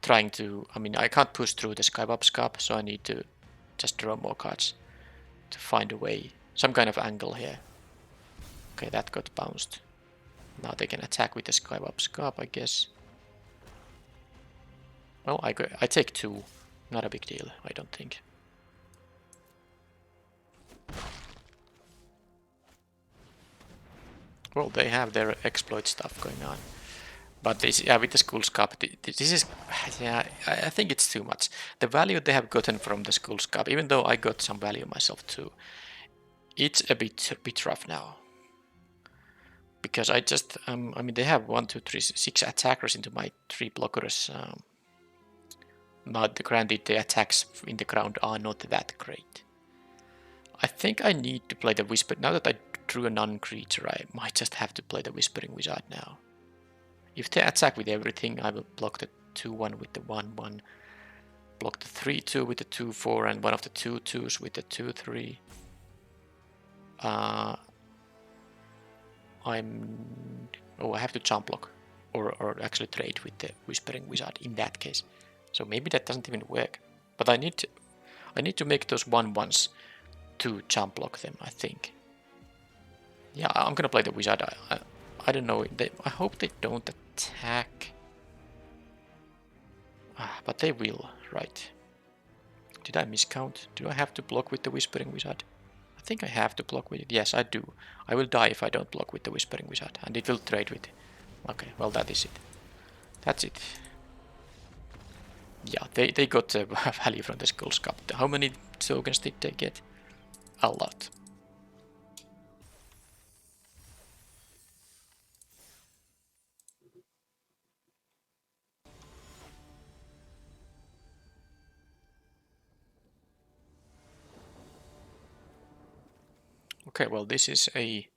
Speaker 1: trying to... I mean, I can't push through the Skywap Scarp, so I need to just draw more cards to find a way, some kind of angle here. Okay, that got bounced. Now they can attack with the Skywap Scarp, I guess. Well, I take 2. Not a big deal, I don't think. Well, they have their exploit stuff going on. But this, yeah, with the Skull Scarp, this is... Yeah, I think it's too much. The value they have gotten from the Skull Scarp, even though I got some value myself too, it's a bit rough now. Because I just... I mean, they have 1, 2, 3, 6 attackers into my 3 blockers. But granted, the attacks in the ground are not that great. I think I need to play the Whisper... Now that I drew a non-creature, I might just have to play the Whispering Wizard now. If they attack with everything, I will block the 2-1 with the 1-1. Block the 3-2 with the 2-4 and one of the 2-2s with the 2-3. I have to jump block. Or actually trade with the Whispering Wizard in that case. So maybe that doesn't even work. But I need to make those 1-1s to jump block them, I think. Yeah, I'm gonna play the Wizard. I don't know. I hope they don't attack. But they will, right? Did I miscount? Do I have to block with the Whispering Wizard? I think I have to block with it. Yes, I do. I will die if I don't block with the Whispering Wizard. And it will trade with it. Okay, well that is it. That's it. Yeah, they got value from the Skull Scarp. How many tokens did they get? A lot. Okay, well this is a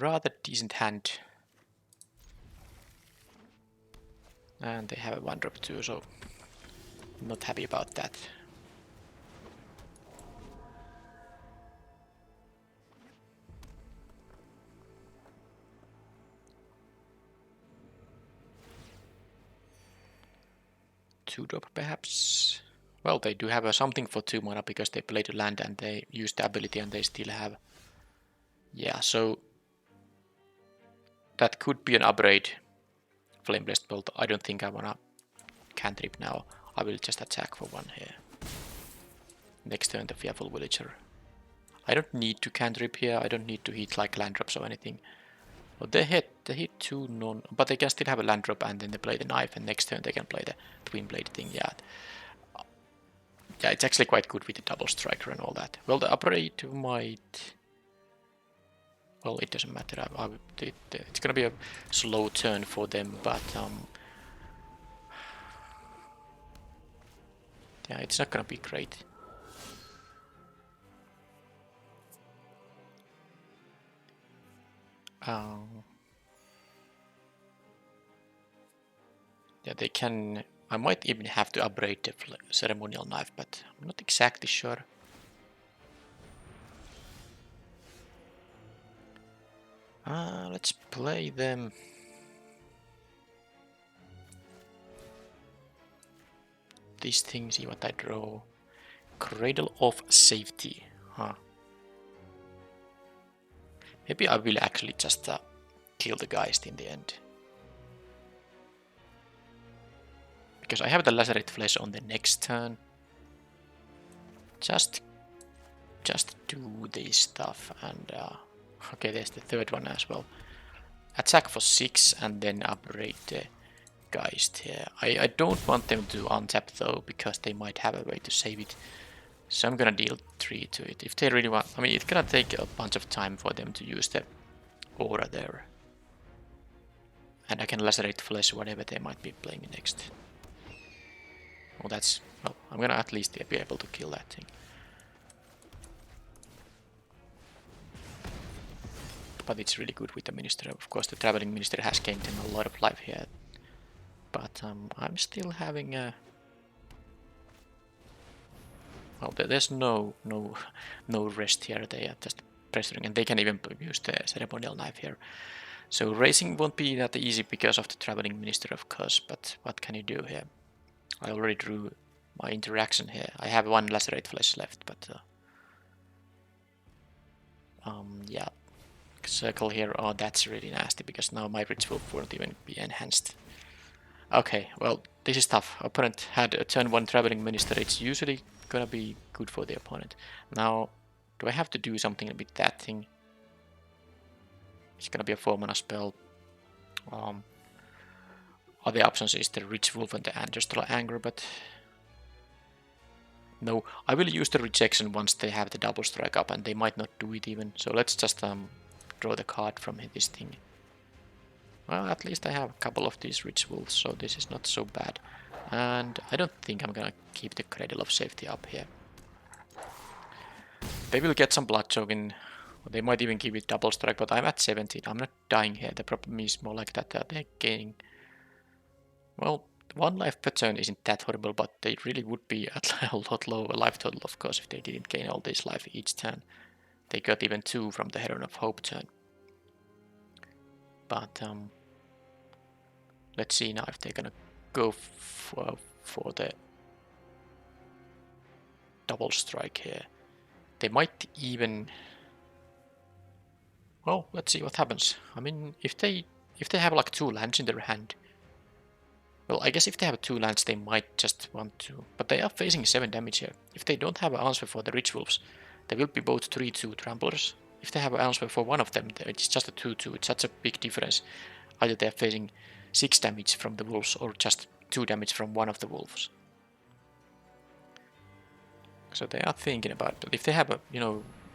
Speaker 1: rather decent hand. And they have a 1-drop too, so I'm not happy about that. Two-drop perhaps? Well, they do have something for 2 mana because they played a land and they used the ability and they still have... Yeah, so... That could be an upgrade. Flame-Blessed Bolt. I don't think I wanna cantrip now. I will just attack for 1 here. Next turn the Fearful Villager. I don't need to cantrip here. I don't need to hit like land drops or anything. Well, they hit 2 non... But they can still have a land drop and then they play the knife and next turn they can play the Twin Blade thing. Yeah. Yeah, it's actually quite good with the double striker and all that. Well, the upgrade might... Well, it doesn't matter. It's gonna be a slow turn for them, but yeah, it's not gonna be great. Yeah, they can... I might even have to upgrade the ceremonial knife, but I'm not exactly sure. Let's play them. These things, see what I draw. Cradle of Safety. Huh. Maybe I will actually just kill the Geist in the end. Because I have the Lacerate Flesh on the next turn. Just do this stuff and... okay, there's the third one as well. Attack for 6 and then upgrade the Geist here. I don't want them to untap though, because they might have a way to save it. So I'm gonna deal 3 to it. If they really want... I mean, it's gonna take a bunch of time for them to use the aura there. And I can lacerate flesh whatever they might be playing next. Well, that's... Well, I'm gonna at least be able to kill that thing. But it's really good with the Minister. Of course, the Traveling Minister has gained them a lot of life here. But I'm still having a... Well, there's no rest here. They are just pressuring, and they can even use the ceremonial knife here. So racing won't be that easy because of the Traveling Minister, of course. But what can you do here? I already drew my interaction here. I have one Lacerate Flesh left, but yeah. Circle here. Oh, that's really nasty because now my Rich Wolf won't even be enhanced. Okay, well, this is tough. Opponent had a turn 1 Traveling Minister. It's usually gonna be good for the opponent. Now, do I have to do something with that thing? It's gonna be a 4-mana spell. Other options is the Rich Wolf and the Ancestral Anger, but... No, I will use the Rejection once they have the double strike up, and they might not do it even. So let's just draw the card from this thing. Well, at least I have a couple of these Rich Wolves, so this is not so bad. And I don't think I'm gonna keep the Cradle of Safety up here. They will get some Blood Choking. They might even give it double strike, but I'm at 17. I'm not dying here. The problem is more like that they're gaining... Well, 1 life per turn isn't that horrible, but they really would be at a lot lower life total, of course, if they didn't gain all this life each turn. They got even 2 from the Heron of Hope turn. But let's see now if they're gonna go for the double strike here. They might even... Well, let's see what happens. I mean, if they have like 2 lands in their hand... Well, I guess if they have 2 lands, they might just want to... But they are facing 7 damage here. If they don't have an answer for the Rich Wolves, they will be both 3-2 Tramplers. If they have an answer for one of them, it's just a 2-2. It's such a big difference. Either they're facing 6 damage from the wolves or just 2 damage from one of the wolves. So they are thinking about it. But if they have a,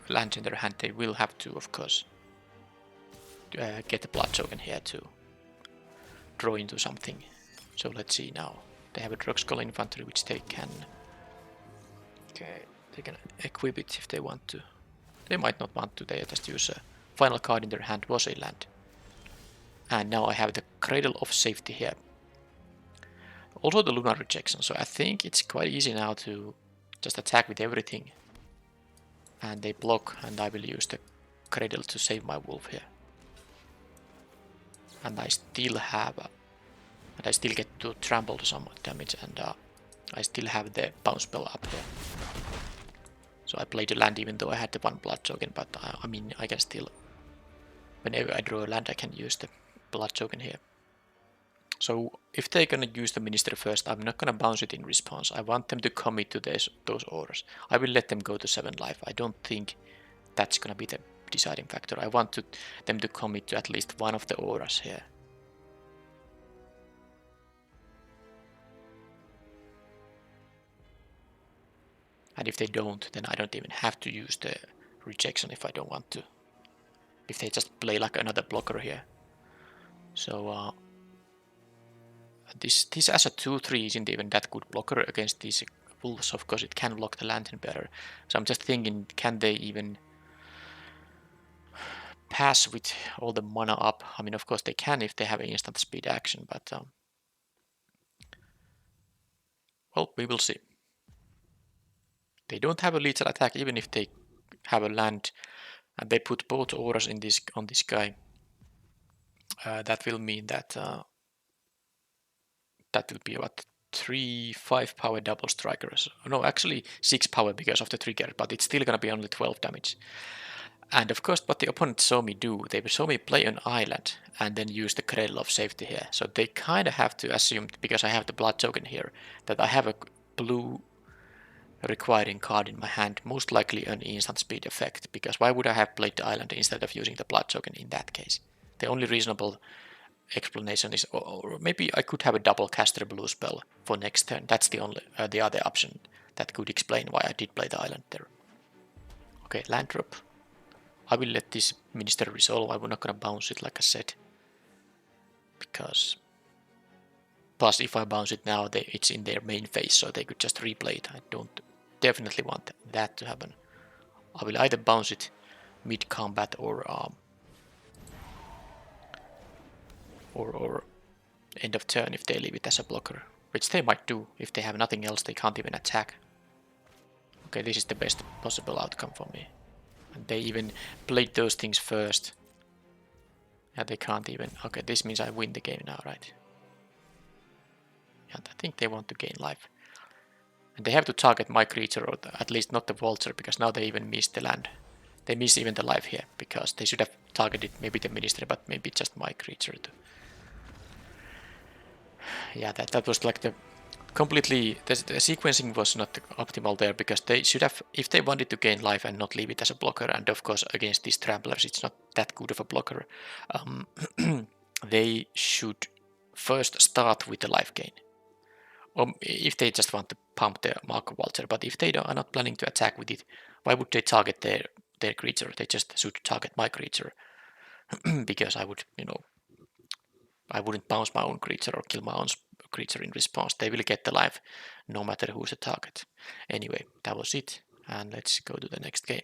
Speaker 1: land in their hand, they will have to, of course, get the Blood Token here to draw into something. So let's see now. They have a Drogskull Infantry, which they can... Okay, they can equip it if they want to. They might not want to, they just use a final card in their hand, was a land. And now I have the Cradle of Safety here. Also the Lunar Rejection, so I think it's quite easy now to just attack with everything. And they block, and I will use the Cradle to save my wolf here. And I still have... and I still get to trample some damage, and I still have the bounce spell up here. So I played the land even though I had the 1 Blood Token, but I mean, I can still... Whenever I draw a land, I can use the Blood Token here. So if they're gonna use the Minister first, I'm not gonna bounce it in response. I want them to commit to those auras. I will let them go to 7 life. I don't think that's gonna be the deciding factor. I want them to commit to at least one of the auras here. And if they don't, then I don't even have to use the rejection if I don't want to. If they just play like another blocker here. So this as a 2-3 isn't even that good blocker against these wolves. Of course, it can block the lantern better. So I'm just thinking, can they even pass with all the mana up? I mean, of course they can if they have an instant speed action, but well, we will see. They don't have a lethal attack, even if they have a land, and they put both auras in this on this guy. That will mean that that will be about 3-5 power double strikers. No, actually 6 power because of the trigger, but it's still gonna be only 12 damage. And of course, what the opponent saw me do, they saw me play an island and then use the cradle of safety here. So they kind of have to assume, because I have the blood token here, that I have a blue requiring card in my hand, most likely an instant speed effect, because why would I have played the island instead of using the blood token in that case? The only reasonable explanation is, or maybe I could have a double caster blue spell for next turn. That's the only the other option that could explain why I did play the island there. Okay, land drop. I will let this minister resolve. I'm not gonna bounce it like I said, because plus if I bounce it now, it's in their main phase, so they could just replay it. I don't definitely want that to happen. I will either bounce it mid combat or end of turn if they leave it as a blocker, which they might do. If they have nothing else, they can't even attack. Okay, this is the best possible outcome for me. And they even played those things first. Yeah, they can't even. Okay, this means I win the game now, right? Yeah, I think they want to gain life. And they have to target my creature, or at least not the vulture, because now they even missed the land. They miss even the life here, because they should have targeted maybe the ministry, but maybe just my creature too. Yeah, that was like the completely, the sequencing was not optimal there, because they should have, if they wanted to gain life and not leave it as a blocker, and of course against these tramplers it's not that good of a blocker, they should first start with the life gain. Or if they just want to pump the Marco Vulture, but if they are not planning to attack with it, why would they target their creature? They just should target my creature, because I would, I wouldn't bounce my own creature or kill my own creature in response. They will get the life no matter who's the target. Anyway, that was it, and let's go to the next game.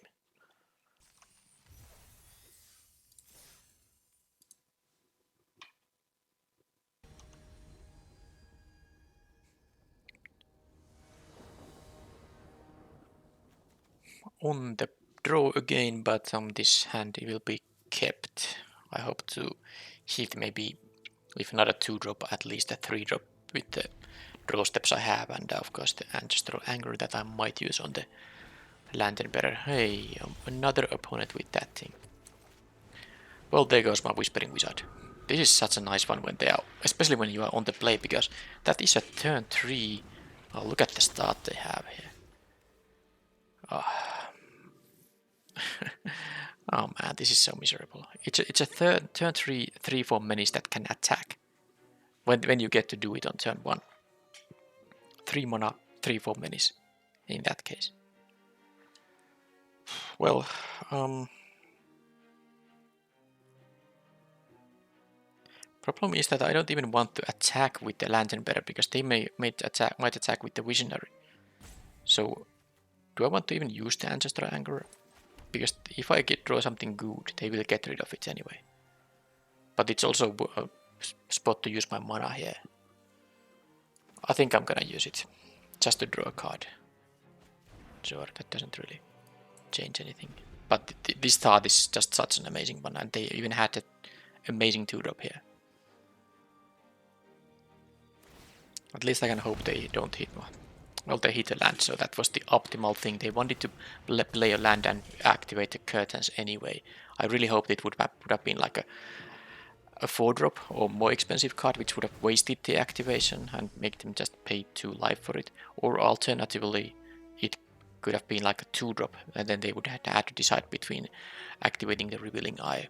Speaker 1: On the draw again, but this hand will be kept. I hope to hit maybe, if not a 2-drop, at least a 3-drop with the draw steps I have, and of course the Ancestral Anger that I might use on the Lantern Bearer. Hey, another opponent with that thing. Well, there goes my Whispering Wizard. This is such a nice one when they are, especially when you are on the play, because that is a turn 3. Oh, look at the start they have here. Oh. Oh man, this is so miserable. It's a turn 3 3/4 menace that can attack when you get to do it on turn 1. 3 mana 3/4 menace in that case. Well, problem is that I don't even want to attack with the Lantern Bearer, because they might attack with the Visionary. So, do I want to even use the Ancestral Anger? Because if I draw something good, they will get rid of it anyway. But it's also a spot to use my mana here. I think I'm gonna use it, just to draw a card. Sure, that doesn't really change anything. But this start is just such an amazing one, and they even had an amazing 2-drop here. At least I can hope they don't hit one. Well, they hit a land, so that was the optimal thing. They wanted to play a land and activate the curtains anyway. I really hoped it would have been like a 4-drop or more expensive card, which would have wasted the activation and make them just pay 2 life for it. Or alternatively, it could have been like a 2-drop, and then they would have had to decide between activating the Revealing Eye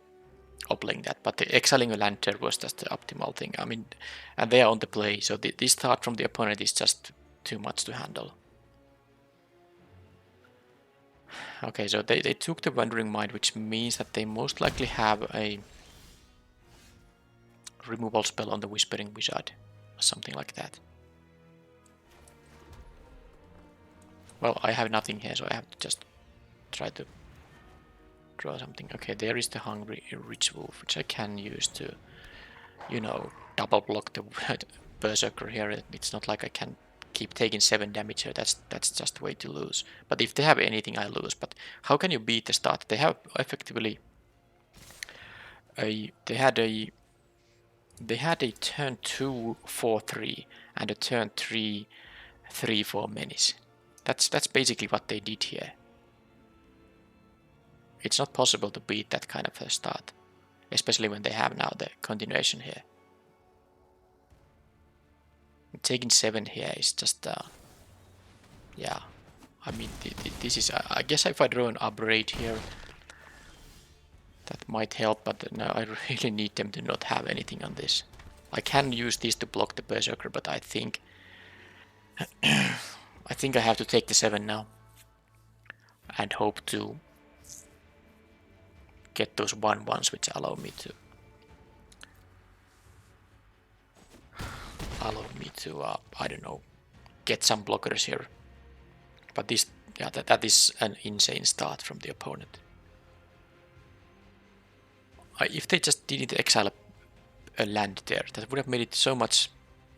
Speaker 1: or playing that. But the exiling a lantern was just the optimal thing. I mean, and they are on the play, so this start from the opponent is just too much to handle. Okay, so they took the Wandering Mind, which means that they most likely have a removal spell on the Whispering Wizard, or something like that. Well, I have nothing here, so I have to just try to draw something. Okay, there is the Hungry Rich Wolf, which I can use to, you know, double block the Berserker here. It's not like I can keep taking 7 damage here. That's just way to lose. But if they have anything, I lose. But how can you beat the start? They have effectively they had a turn 2 4/3 and a turn 3 3/4 menace. That's basically what they did here. It's not possible to beat that kind of a start, especially when they have now the continuation here. Taking 7 here is just yeah. I mean, this is I guess if I draw an upgrade here, that might help, but no, I really need them to not have anything on this. I can use this to block the Berserker, but I think I have to take the 7 now and hope to get those 1/1s which allow me to I don't know, get some blockers here. But this, yeah, that is an insane start from the opponent. If they just didn't exile a land there, that would have made it so much,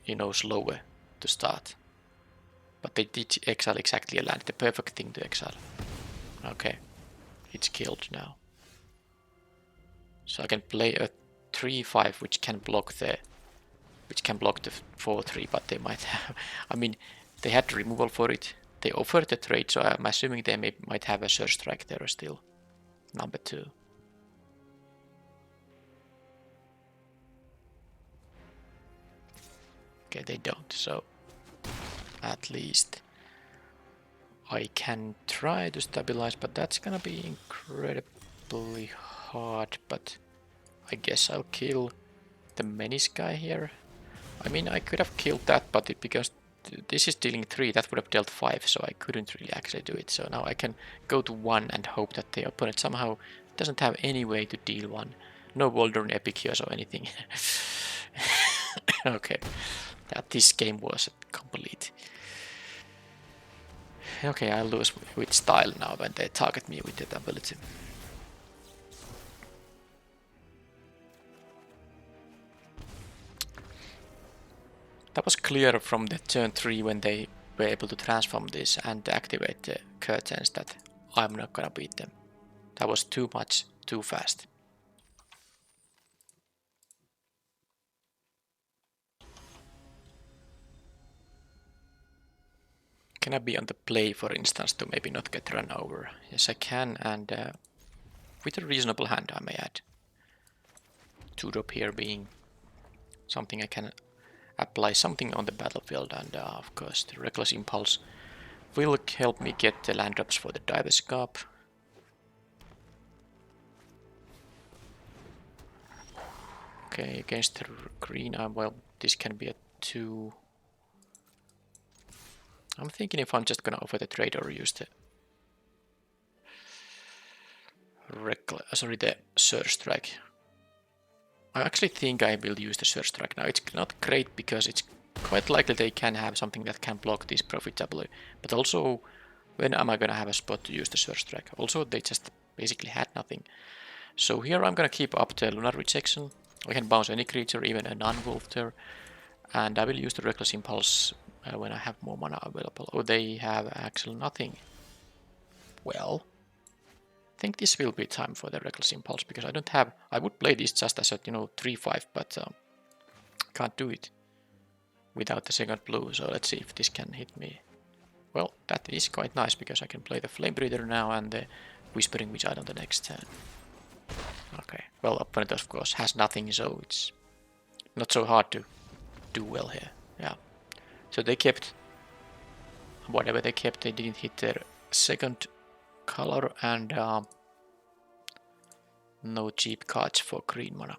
Speaker 1: you know, slower to start. But they did exile exactly a land, the perfect thing to exile. Okay, it's killed now. So I can play a 3/5 which can block the 4/3, but they might have. I mean, they had removal for it. They offered the trade, so I'm assuming they might have a Surge Strike there still. Number 2. Okay, they don't, so at least I can try to stabilize, but that's gonna be incredibly hard. But I guess I'll kill the Menace guy here. I mean, I could have killed that, but because this is dealing 3, that would have dealt 5, so I couldn't really actually do it. So now I can go to 1 and hope that the opponent somehow doesn't have any way to deal 1. No Waldron Epicures or anything. Okay, this game was complete. Okay, I lose with style now when they target me with that ability. That was clear from the turn 3 when they were able to transform this and activate the curtains that I'm not gonna beat them. That was too much, too fast. Can I be on the play, for instance, to maybe not get run over? Yes, I can, and with a reasonable hand, I may add. 2-drop here being something I can apply something on the battlefield, and of course the Reckless Impulse will help me get the land drops for the Diver's Cup. Okay, against the green, well, this can be a 2. I'm thinking if I'm just gonna offer the trade or use the the Surge Strike. I actually think I will use the Surge Strike now. It's not great because it's quite likely they can have something that can block this profitably. But also, when am I gonna have a spot to use the Surge Strike? Also, they just basically had nothing. So here I'm gonna keep up the Lunar Rejection. I can bounce any creature, even a non-wolf there. And I will use the Reckless Impulse when I have more mana available. Oh, they have actually nothing. Well, I think this will be time for the Reckless Impulse, because I don't have... I would play this just as a, 3/5, but can't do it without the second blue, so let's see if this can hit me. Well, that is quite nice, because I can play the Flame Breather now and the Whispering Wizard on the next turn. Okay, well, opponent of course has nothing, so it's not so hard to do well here. Yeah. So they kept whatever they kept, they didn't hit their second color, and no cheap cards for green mana.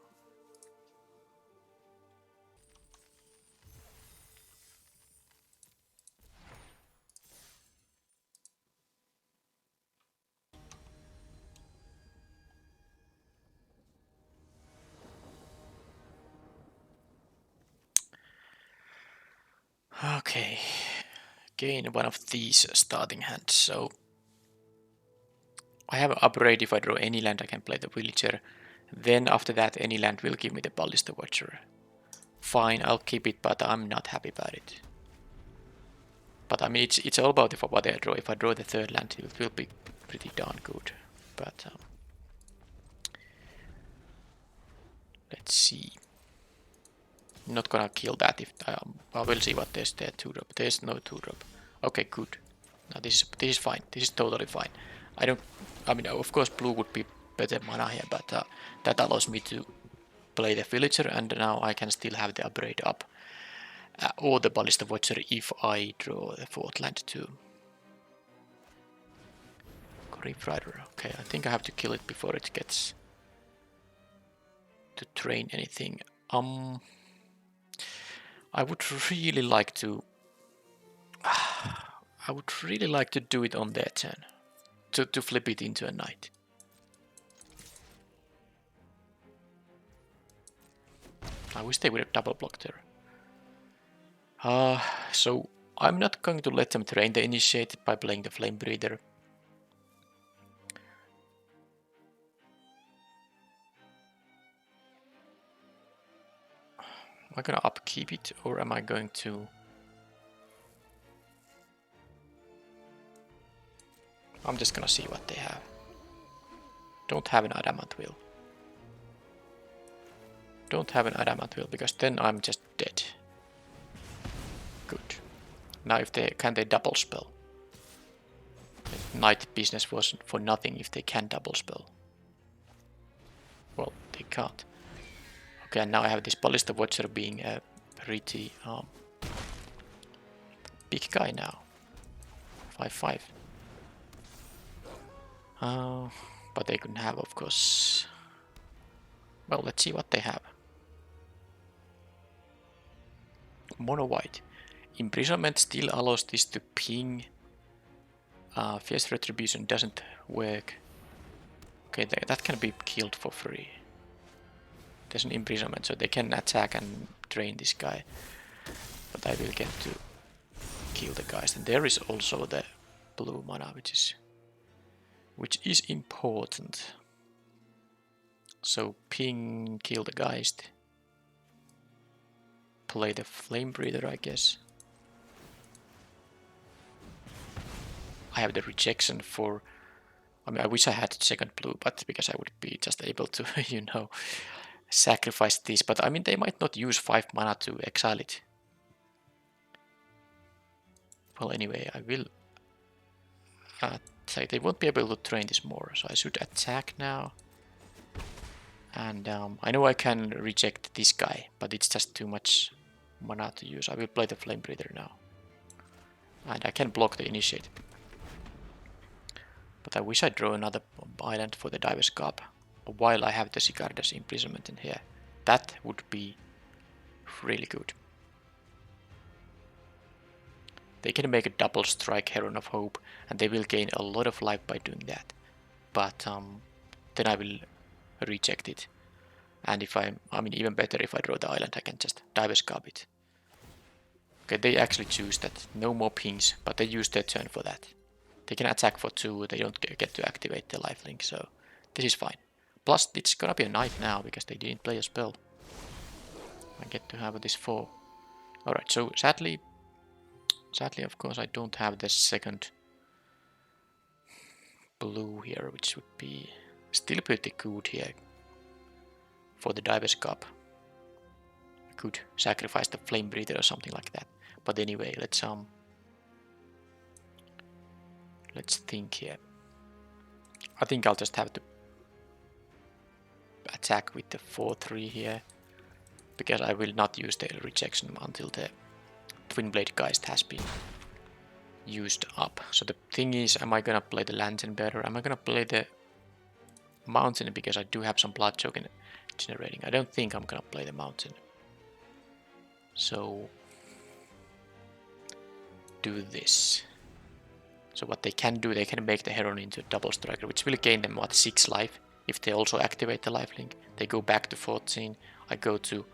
Speaker 1: Okay, gain one of these starting hands, so I have an upgrade. If I draw any land I can play the villager, then after that any land will give me the Ballista Watcher. Fine, I'll keep it, but I'm not happy about it. But I mean, it's all about what I draw. If I draw the third land, it will be pretty darn good. But let's see. I'm not gonna kill that. If I will see what there's there. 2-drop. There's no 2-drop. Okay, good. Now this is fine. This is totally fine. I mean, of course, blue would be better mana here, but that allows me to play the villager, and now I can still have the upgrade up. Or the Ballista Watcher if I draw the fourth land too. Reef Rider. Okay, I think I have to kill it before it gets to train anything. I would really like to. I would really like to do it on their turn. To flip it into a knight. I wish they would have double blocked there. So I'm not going to let them train the initiate by playing the Flame Breather. Am I gonna upkeep it, or am I going to... I'm just gonna see what they have. Don't have an Adamant Wheel. Don't have an Adamant Wheel, because then I'm just dead. Good. Now if they... Can they double spell? Knight business was for nothing if they can double spell. Well, they can't. Okay, and now I have this Ballista Watcher being a pretty big guy now. 5-5. But they couldn't have, of course. Well, let's see what they have. Mono white. Imprisonment still allows this to ping. Fierce Retribution doesn't work. Okay, that can be killed for free. There's an imprisonment, so they can attack and drain this guy. But I will get to kill the guys. And there is also the blue mana, which is important. So ping, kill the Geist. Play the Flame Breather, I guess. I have the rejection for... I mean, I wish I had second blue, but because I would be just able to, you know, sacrifice this. But I mean, they might not use 5 mana to exile it. Well, anyway, I will attack. They won't be able to train this more, so I should attack now. And I know I can reject this guy, but it's just too much mana to use. I will play the Flame Breather now. And I can block the Initiate. But I wish I'd draw another island for the Diver's Cup while I have the Sigarda's Imprisonment in here. That would be really good. They can make a double strike Heron of Hope, and they will gain a lot of life by doing that. But then I will reject it. And if I mean, even better if I draw the island, I can just Diver's Cup it. Okay, they actually choose that. No more pings, but they use their turn for that. They can attack for 2, they don't get to activate the lifelink, so this is fine. Plus, it's gonna be a knight now, because they didn't play a spell. I get to have this 4. Alright, so sadly, of course, I don't have the second blue here, which would be still pretty good here for the Diver's Cup. I could sacrifice the Flame Breather or something like that. But anyway, let's think here. I think I'll just have to attack with the 4-3 here, because I will not use the rejection until the Twin Blade Geist has been used up. So the thing is, am I gonna play the Lantern better? Am I gonna play the Mountain, because I do have some blood token generating? I don't think I'm gonna play the Mountain. So do this. So what they can do, they can make the Heron into a double striker, which will gain them, what, 6 life? If they also activate the lifelink, they go back to 14, I go to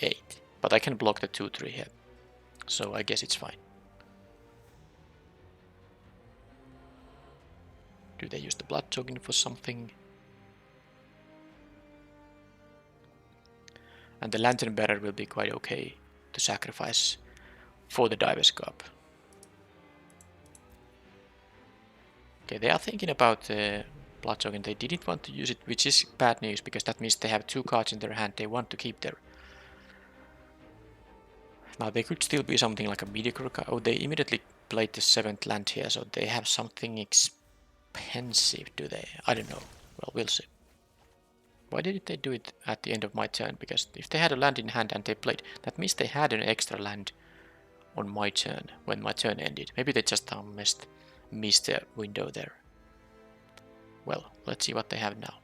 Speaker 1: 8. But I can block the 2-3 here. So I guess it's fine. Do they use the blood token for something? And the lantern bearer will be quite okay to sacrifice for the Diver's Cup. Okay, they are thinking about the blood token. They didn't want to use it, which is bad news, because that means they have 2 cards in their hand they want to keep there. Now they could still be something like a mediocre card. Oh, they immediately played the 7th land here, so they have something expensive, do they? I don't know. Well, we'll see. Why didn't they do it at the end of my turn? Because if they had a land in hand and they played, that means they had an extra land on my turn, when my turn ended. Maybe they just missed the window there. Well, let's see what they have now.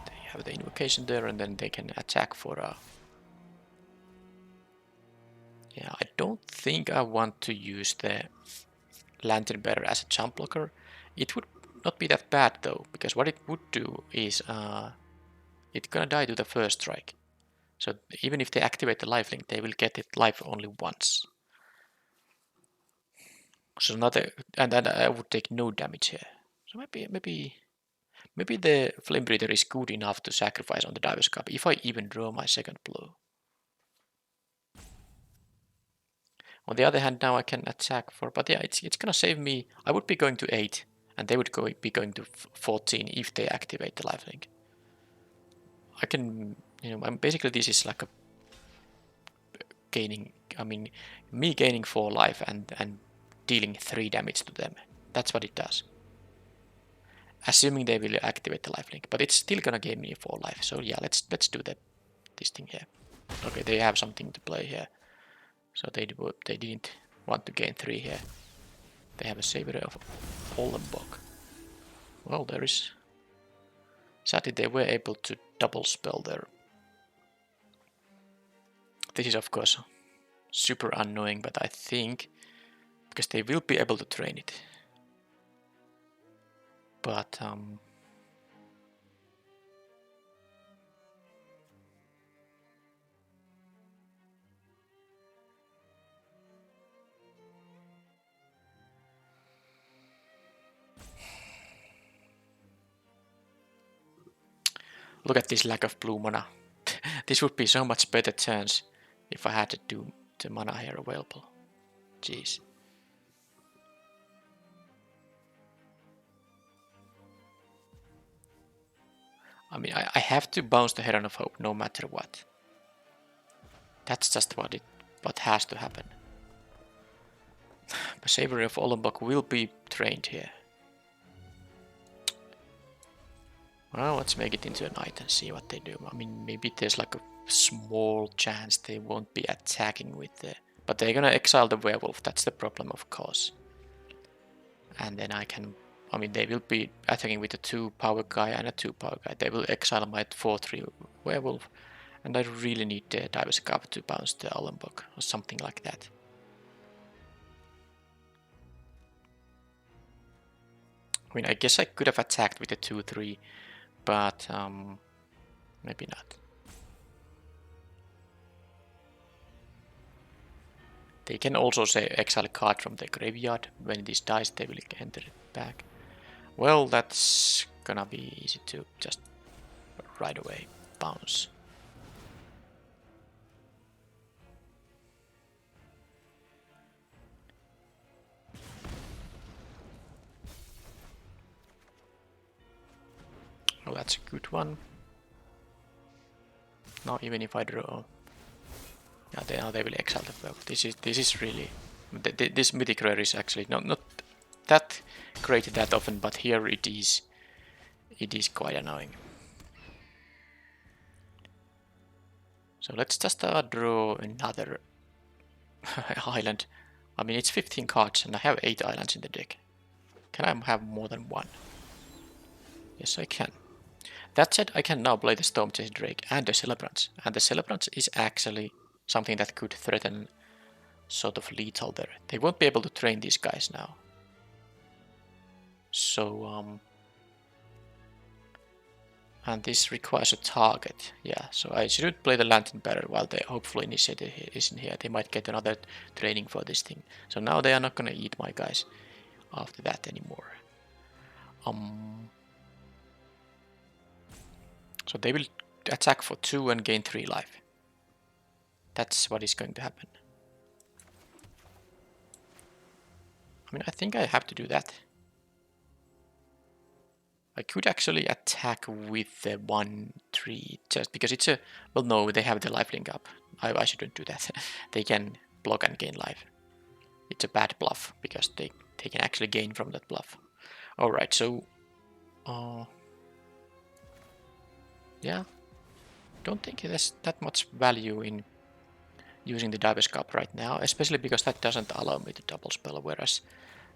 Speaker 1: They have the invocation there, and then they can attack for a... Yeah, I don't think I want to use the Lantern Bearer as a jump blocker. It would not be that bad though, because what it would do is it's gonna die to the first strike. So even if they activate the lifelink, they will get it life only once. So and then I would take no damage here. So maybe the Flame Breather is good enough to sacrifice on the Diver's Cup if I even draw my second blow. On the other hand, now I can attack for, but yeah, it's gonna save me. I would be going to 8, and they would be going to 14 if they activate the lifelink. I can, basically this is like a gaining, me gaining 4 life and dealing 3 damage to them. That's what it does. Assuming they will activate the lifelink, but it's still gonna gain me 4 life. So yeah, let's do this thing here. Okay, they have something to play here. So they didn't want to gain 3 here. They have a Savior of Ollenbog. Well, there is... Sadly, they were able to double spell there. This is of course super annoying, but I think because they will be able to train it. But look at this lack of blue mana. This would be so much better chance if I had to do the mana here available. Jeez. I mean, I have to bounce the Heron of Hope no matter what. That's just what has to happen. The Savior of Ollenbog will be trained here. Well, let's make it into a knight and see what they do. I mean, maybe there's like a small chance they won't be attacking with the... But they're gonna exile the werewolf, that's the problem of course. And then I can... I mean, they will be attacking with a 2 power guy and a 2 power guy. They will exile my 4/3 werewolf. And I really need the Diver's Cup to bounce the Ollenbog or something like that. I mean, I guess I could have attacked with a 2/3, but maybe not. They can also say exile a card from the graveyard. When this dies, they will enter it back. Well, that's gonna be easy to just right away bounce. Well, that's a good one. Now, even if I draw, yeah, now they will exile the werewolf. This is really this mythic rare is actually not that great that often, but here it is quite annoying. So let's just draw another island. I mean, it's 15 cards and I have 8 islands in the deck. Can I have more than 1? Yes, I can. That said, I can now play the Stormchase Drake and the Celebrants. And the Celebrants is actually something that could threaten sort of lethal there. They won't be able to train these guys now. So, And this requires a target. Yeah, so I shouldn't play the Lantern Bearer while they hopefully initiate isn't here. They might get another training for this thing. So now they are not gonna eat my guys after that anymore. So they will attack for 2 and gain 3 life. That's what is going to happen. I mean, I think I have to do that. I could actually attack with the 1-3 just because it's a... Well, no, they have the lifelink up. I shouldn't do that. They can block and gain life. It's a bad bluff because they can actually gain from that bluff. Alright, so... yeah. Don't think there's that much value in using the Diver's Cup right now, especially because that doesn't allow me to double spell, whereas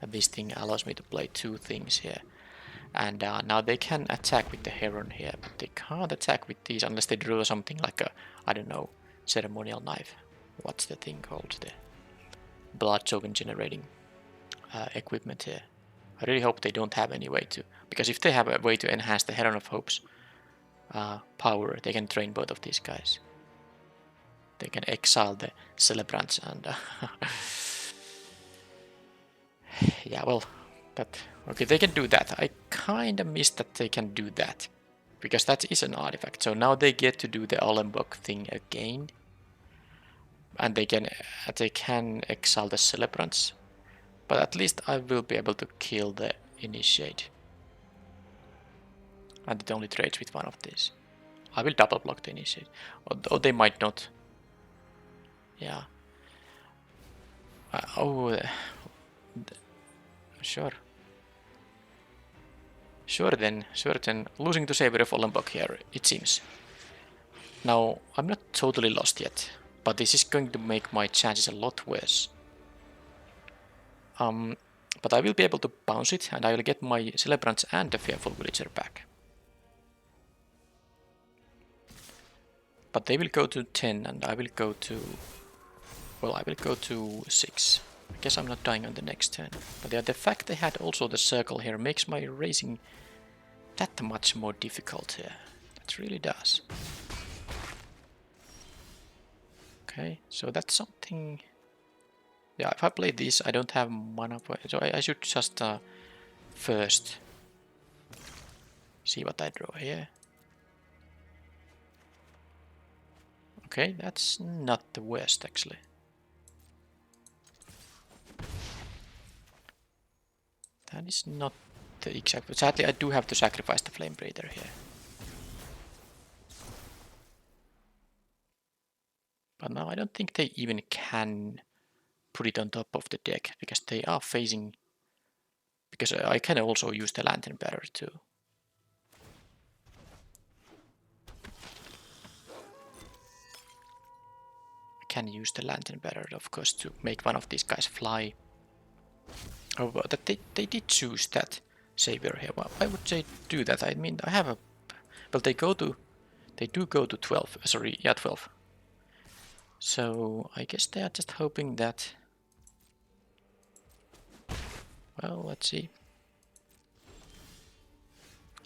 Speaker 1: this thing allows me to play 2 things here. And now they can attack with the Heron here, but they can't attack with these unless they draw something like a, I don't know, ceremonial knife. What's the thing called? The blood token generating equipment here. I really hope they don't have any way to, because if they have a way to enhance the Heron of Hope's power, they can train both of these guys. They can exile the celebrants and yeah, well, that okay, they can do that. I kinda miss that they can do that because that is an artifact. So now they get to do the Olembok thing again, and they can exile the celebrants. But at least I will be able to kill the initiate, and it only trades with one of these. I will double block the initiate, or they might not. Yeah. Sure. Sure then. Losing to Savior of Olembok here, it seems. Now, I'm not totally lost yet, but this is going to make my chances a lot worse. But I will be able to bounce it, and I will get my Celebrants and the Fearful Villager back. But they will go to 10, and I will go to... Well, I will go to 6. I guess I'm not dying on the next turn. But yeah, the fact they had also the circle here makes my racing that much more difficult here. It really does. Okay, so that's something... Yeah, if I play this, I don't have mana point, so I should just first see what I draw here. Okay, that's not the worst actually. That is not the exact... Sadly, I do have to sacrifice the Flame Breather here. But now I don't think they even can put it on top of the deck, because they are facing... Because I can also use the Lantern Bearer too. I can use the Lantern Bearer, of course, to make one of these guys fly. Oh, but they did choose that Savior here. Why would they do that? I mean, I have a... Well, they do go to 12. Sorry, yeah, 12. So, I guess they are just hoping that... Well, let's see.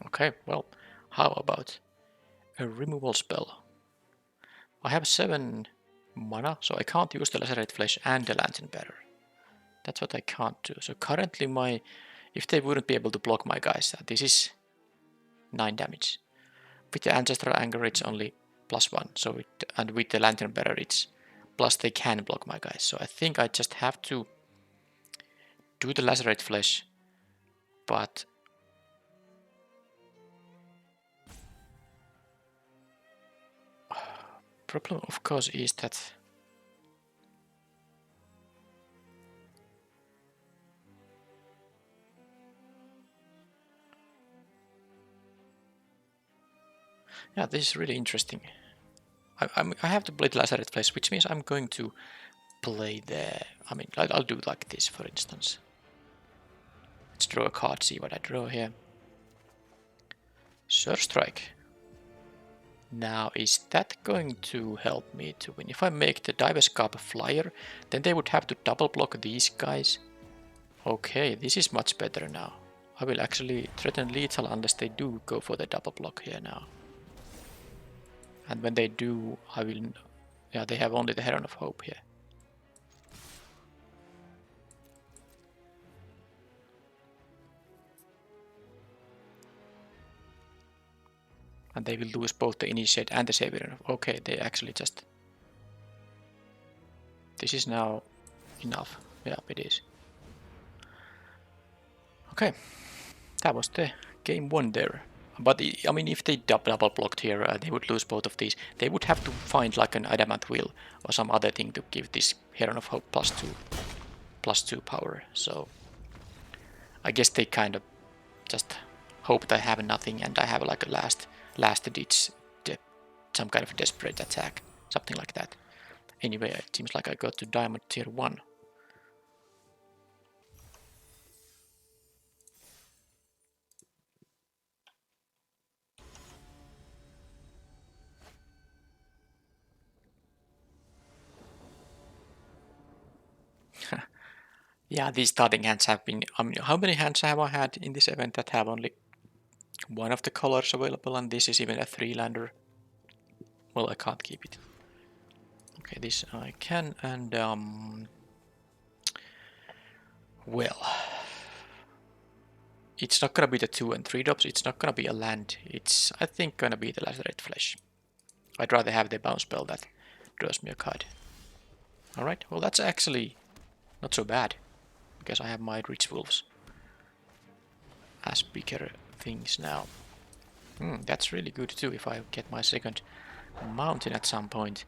Speaker 1: Okay, well, how about a removal spell? I have 7 mana, so I can't use the Lacerate Flesh and the Lantern Bearer. That's what I can't do. So currently my... If they wouldn't be able to block my guys, this is 9 damage. With the Ancestral Anger it's only +1, so and with the Lantern Bearer it's plus they can block my guys. So I think I just have to do the Lacerate Flesh, but... Problem of course is that... Yeah, this is really interesting. I have to play the Lacerate Flesh, which means I'm going to play the... I mean, I'll do like this, for instance. Let's draw a card, see what I draw here. Sure Strike. Now, is that going to help me to win? If I make the Diver's Cup a flyer, then they would have to double block these guys. Okay, this is much better now. I will actually threaten lethal unless they do go for the double block here now. And when they do, I will... Yeah, they have only the Heron of Hope here. And they will lose both the Initiate and the Savior. Okay, they actually just... This is now enough. Yeah, it is. Okay, that was the game 1 there. But I mean, if they double blocked here, they would lose both of these. They would have to find like an Adamant Will or some other thing to give this Heron of Hope +2 power. So I guess they kind of just hope that I have nothing and I have like a last ditch, some kind of desperate attack, something like that. Anyway, it seems like I got to Diamond Tier 1. Yeah, these starting hands have been... I mean, how many hands have I had in this event that have only one of the colors available, and this is even a 3-lander? Well, I can't keep it. Okay, this I can, and well, it's not gonna be the 2 and 3 drops, it's not gonna be a land, it's I think gonna be the Lacerate Flesh. I'd rather have the bounce spell that draws me a card. Alright, well that's actually not so bad, because I have my Rich Wolves as bigger things now. That's really good too if I get my second mountain at some point.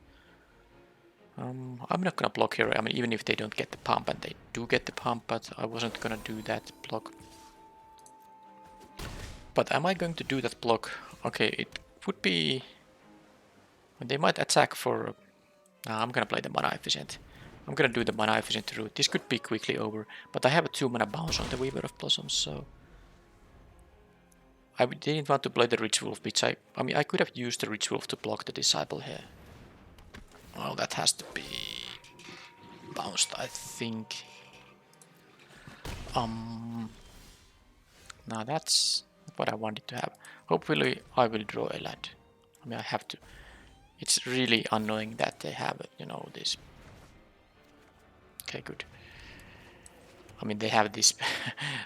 Speaker 1: I'm not gonna block here, I mean even if they don't get the pump, and they do get the pump, but I wasn't gonna do that block. But am I going to do that block? Okay, it would be... They might attack for... I'm gonna play the mana efficient. I'm gonna do the mana efficient route. This could be quickly over, but I have a 2 mana bounce on the Weaver of Blossoms, so... I didn't want to play the Rich Wolf, which I mean, I could have used the Rich Wolf to block the Disciple here. Well, that has to be bounced, I think. Now that's what I wanted to have. Hopefully I will draw a land. I mean, I have to. It's really annoying that they have, you know, this. Okay, good. I mean, they have this.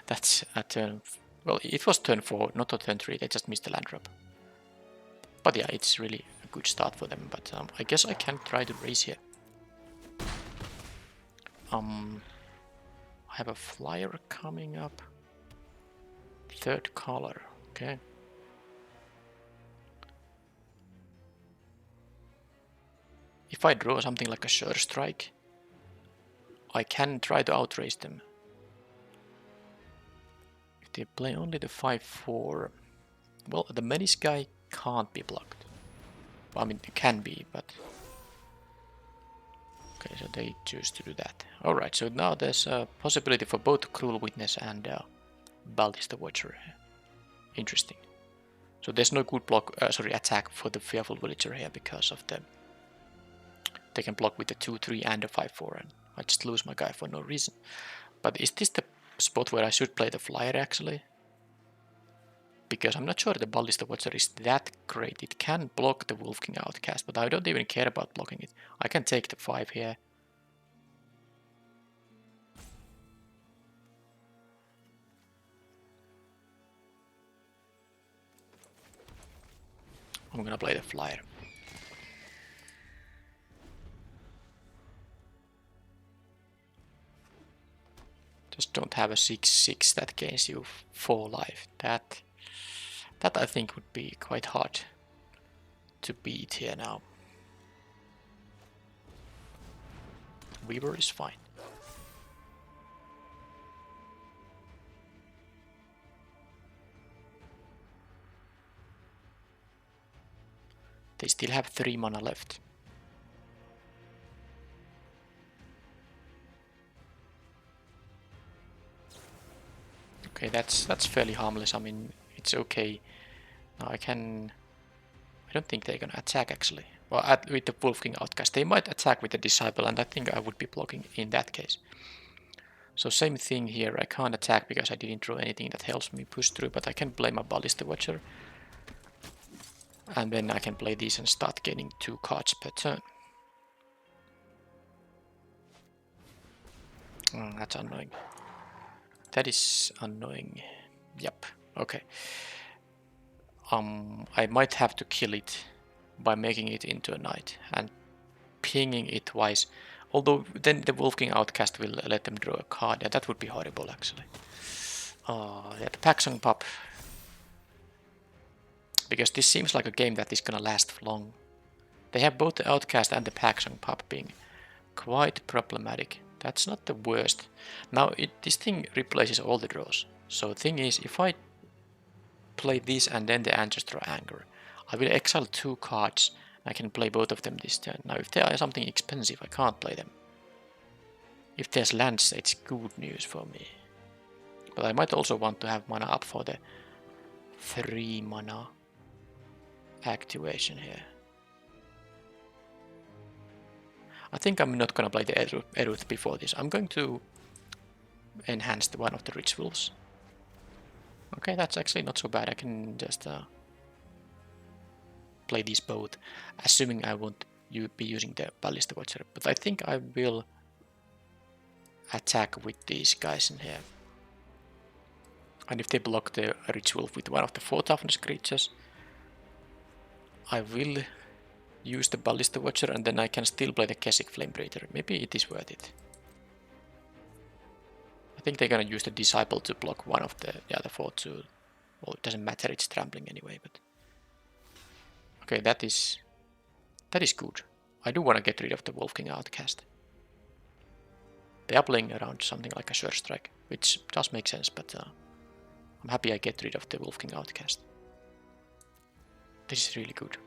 Speaker 1: That's a turn. Well, it was turn 4, not a turn 3. They just missed the land drop. But yeah, it's really a good start for them. But I guess I can try to raise here. I have a flyer coming up. 3rd color. Okay. If I draw something like a Sure Strike, I can try to outrace them. If they play only the 5/4, well, the Menace guy can't be blocked. Well, I mean, it can be, but... Okay, so they choose to do that. Alright, so now there's a possibility for both Cruel Witness and Balthus the Watcher. Interesting. So there's no good block, attack for the Fearful Villager here because of the... They can block with the 2/3 and a 5/4, and I just lose my guy for no reason. But is this the spot where I should play the flyer actually? Because I'm not sure the Balthus the Watcher is that great. It can block the Wolf King Outcast, but I don't even care about blocking it. I can take the 5 here. I'm gonna play the flyer. Just don't have a 6/6 that gains you 4 life. That I think would be quite hard to beat here now. Weaver is fine. They still have 3 mana left. Okay, that's fairly harmless. I mean, it's okay. Now I don't think they're gonna attack actually. Well, with the Wolf King Outcast, they might attack with the Disciple, and I think I would be blocking in that case. So same thing here, I can't attack because I didn't draw anything that helps me push through, but I can play my Ballista Watcher. And then I can play these and start getting 2 cards per turn. That's annoying. That is annoying. Yep, okay. I might have to kill it by making it into a knight and pinging it twice. Although then the Wolf King Outcast will let them draw a card. Yeah, that would be horrible actually. Yeah, the Paxson Pup. Because this seems like a game that is gonna last long. They have both the Outcast and the Paxson Pup being quite problematic. That's not the worst. Now this thing replaces all the draws. So the thing is, if I play this and then the Ancestral Anger, I will exile 2 cards. I can play both of them this turn. Now if they are something expensive, I can't play them. If there's lands, it's good news for me. But I might also want to have mana up for the 3 mana activation here. I think I'm not gonna play the Eruth before this. I'm going to enhance one of the rituals. Okay, that's actually not so bad. I can just play these both, assuming I won't be using the Ballista Watcher. But I think I will attack with these guys in here. And if they block the ritual with one of the 4 toughness creatures, I will use the Ballista Watcher and then I can still play the Keswick Flamebreather. Maybe it is worth it. I think they're gonna use the Disciple to block one of the other 4 too. Well, it doesn't matter, it's trampling anyway, but... Okay, that is good. I do want to get rid of the Wolf King Outcast. They are playing around something like a Sure Strike, which does make sense, but I'm happy I get rid of the Wolf King Outcast. This is really good.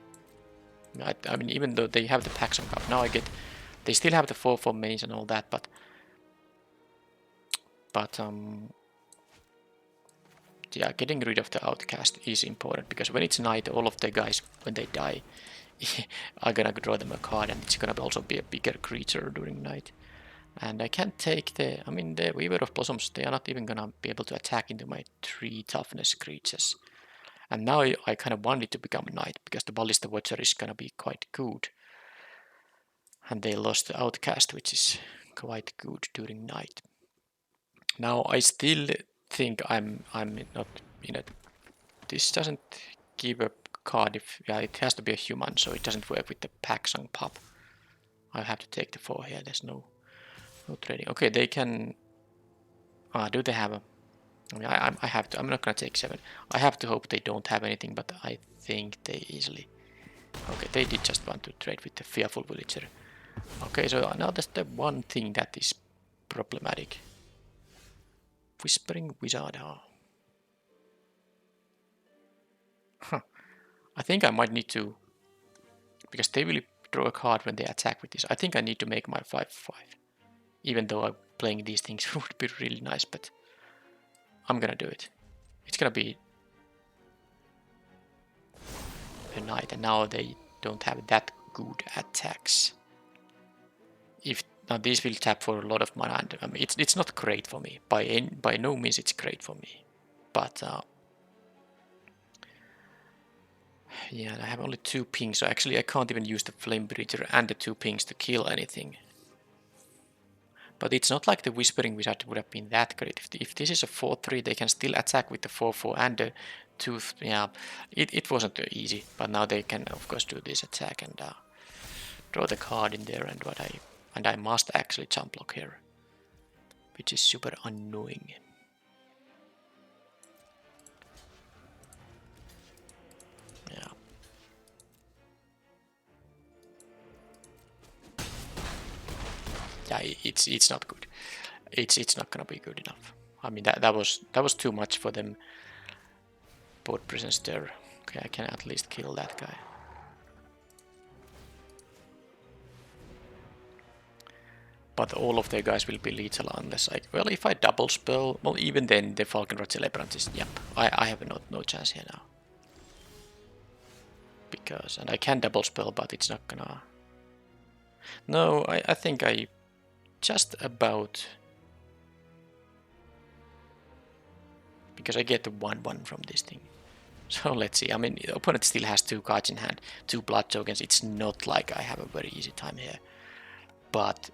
Speaker 1: I mean, even though they have the Paxson Cup, now they still have the 4/4 mains and all that, but yeah, getting rid of the Outcast is important, because when it's night, all of the guys, when they die, are gonna draw them a card, and it's gonna also be a bigger creature during night. And I can't take the Weaver of Blossoms, they are not even gonna be able to attack into my 3 toughness creatures. And now I kind of want it to become knight, because the Ballista Watcher is gonna be quite good. And they lost the Outcast, which is quite good during night. Now I still think I'm not in a... This doesn't give a card if... Yeah, it has to be a human, so it doesn't work with the Paxson Pup. I have to take the 4 here, there's no trading. Okay, they can... do they have a... I mean, I have to... I'm not gonna take 7. I have to hope they don't have anything, but I think they easily... Okay, they did just want to trade with the Fearful Villager. Okay, so now that's the one thing that is problematic. Whispering Wizard, Huh. I think I might need to... Because they will draw a card when they attack with this. I think I need to make my 5/5. Even though playing these things would be really nice, but... I'm gonna do it. It's gonna be... a knight, and now they don't have that good attacks. Now these will tap for a lot of mana, and I mean, it's not great for me. By no means it's great for me. But yeah, I have only 2 pings, so actually I can't even use the Flame Breather and the 2 pings to kill anything. But it's not like the Whispering Wizard would have been that great. If this is a 4/3, they can still attack with the 4/4 and the 2. Yeah, it wasn't easy, but now they can of course do this attack and draw the card in there, and I must actually jump block here, which is super annoying. Yeah. Yeah, it's not good. It's not gonna be good enough. I mean that was too much for them. Board presence there. Okay, I can at least kill that guy. But all of their guys will be lethal unless well, if I double spell, well, even then the Falkenrod Celebrant is... Yep, I have no chance here now. Because... And I can double spell, but it's not gonna... No, I think I just about because I get the 1/1 from this thing. So let's see. I mean, the opponent still has 2 cards in hand, 2 blood tokens. It's not like I have a very easy time here. But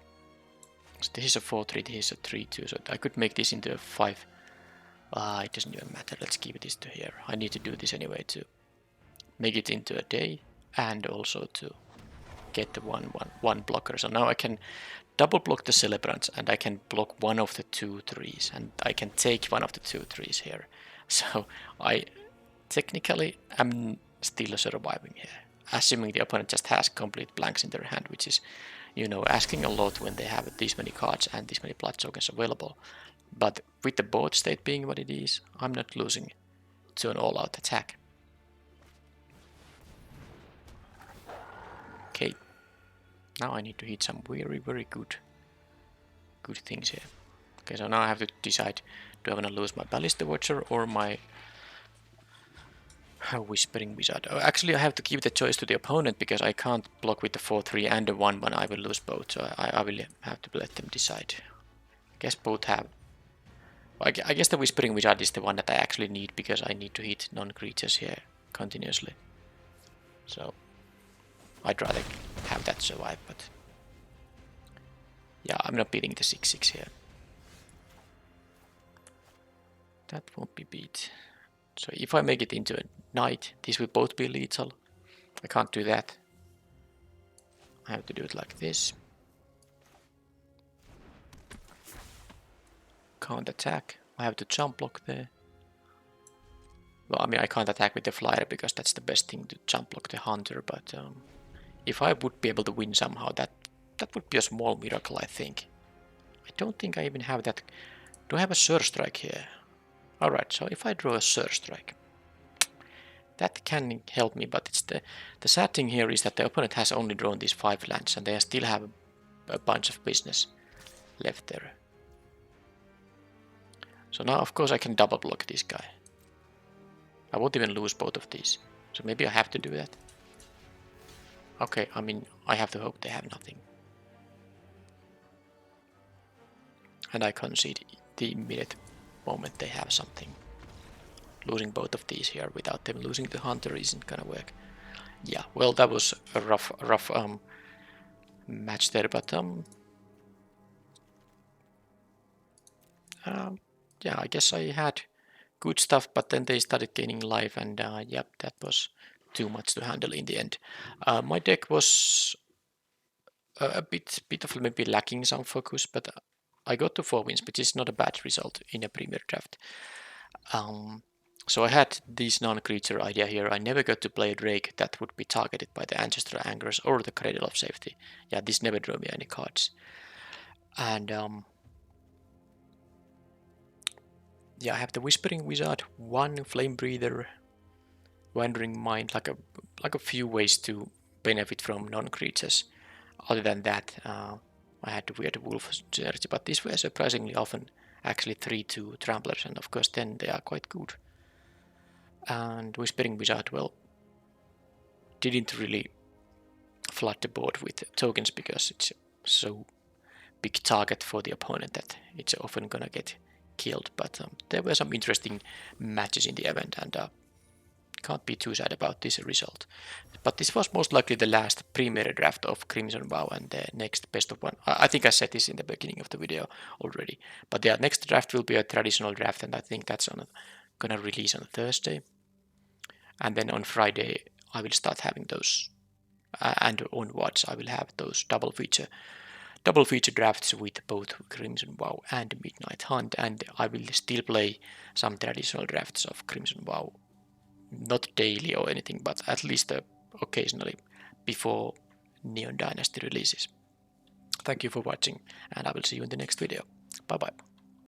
Speaker 1: so this is a 4/3, this is a 3/2, so I could make this into a 5. It doesn't even matter. Let's keep this to here. I need to do this anyway to make it into a day and also to get the 1/1 blocker. So now I can double block the celebrants and I can block one of the 2 3s and I can take one of the 2 3s here. So I technically am still surviving here, assuming the opponent just has complete blanks in their hand, which is, you know, asking a lot when they have this many cards and this many blood tokens available. But with the board state being what it is, I'm not losing to an all-out attack. Okay, now I need to hit some very good things here. Okay, so now I have to decide, do I want to lose my Ballista Watcher or my Whispering Wizard? Oh, actually, I have to give the choice to the opponent because I can't block with the 4/3 and the 1/1. I will lose both, so I will have to let them decide. I guess both have. I guess the Whispering Wizard is the one that I actually need because I need to hit non-creatures here continuously. So I'd rather have that survive, but yeah, I'm not beating the 6/6 here. That won't be beat. So if I make it into a knight, these will both be lethal. I can't do that. I have to do it like this. Can't attack. I have to jump block there. Well, I mean, I can't attack with the flyer because that's the best thing, to jump block the hunter, but if I would be able to win somehow, that would be a small miracle, I think. I don't think I even have that. Do I have a Surge Strike here? Alright, so if I draw a Surge Strike, that can help me, but it's the sad thing here is that the opponent has only drawn these 5 lands and they still have a bunch of business left there. So now of course I can double block this guy. I won't even lose both of these, so maybe I have to do that. Okay, I mean, I have to hope they have nothing. And I concede the immediate moment they have something. Losing both of these here without them losing the hunter isn't gonna work. Yeah, well, that was a rough match there, but yeah, I guess I had good stuff, but then they started gaining life, and yep, that was too much to handle in the end. My deck was a bit of maybe lacking some focus, but I got to 4 wins, which is not a bad result in a Premier Draft. So I had this non-creature idea here. I never got to play a Drake that would be targeted by the Ancestral Angers or the Cradle of Safety. Yeah, this never drew me any cards. And yeah, I have the Whispering Wizard, 1 Flame Breather, Wandering Mind, like a few ways to benefit from non-creatures. Other than that, I had the weird Wolf synergy, but these were surprisingly often actually 3/2 Tramplers, and of course then they are quite good. And Whispering Wizard, well, didn't really flood the board with tokens because it's so big target for the opponent that it's often gonna get killed. But there were some interesting matches in the event, and can't be too sad about this result. But this was most likely the last Premier Draft of Crimson Vow, and the next best of 1. I think I said this in the beginning of the video already. But the next draft will be a traditional draft, and I think that's gonna release on Thursday. And then on Friday I will start having those, and onwards I will have those double feature drafts with both Crimson Vow and Midnight Hunt, and I will still play some traditional drafts of Crimson Vow, not daily or anything, but at least occasionally before Neon Dynasty releases. Thank you for watching, and I will see you in the next video. Bye bye.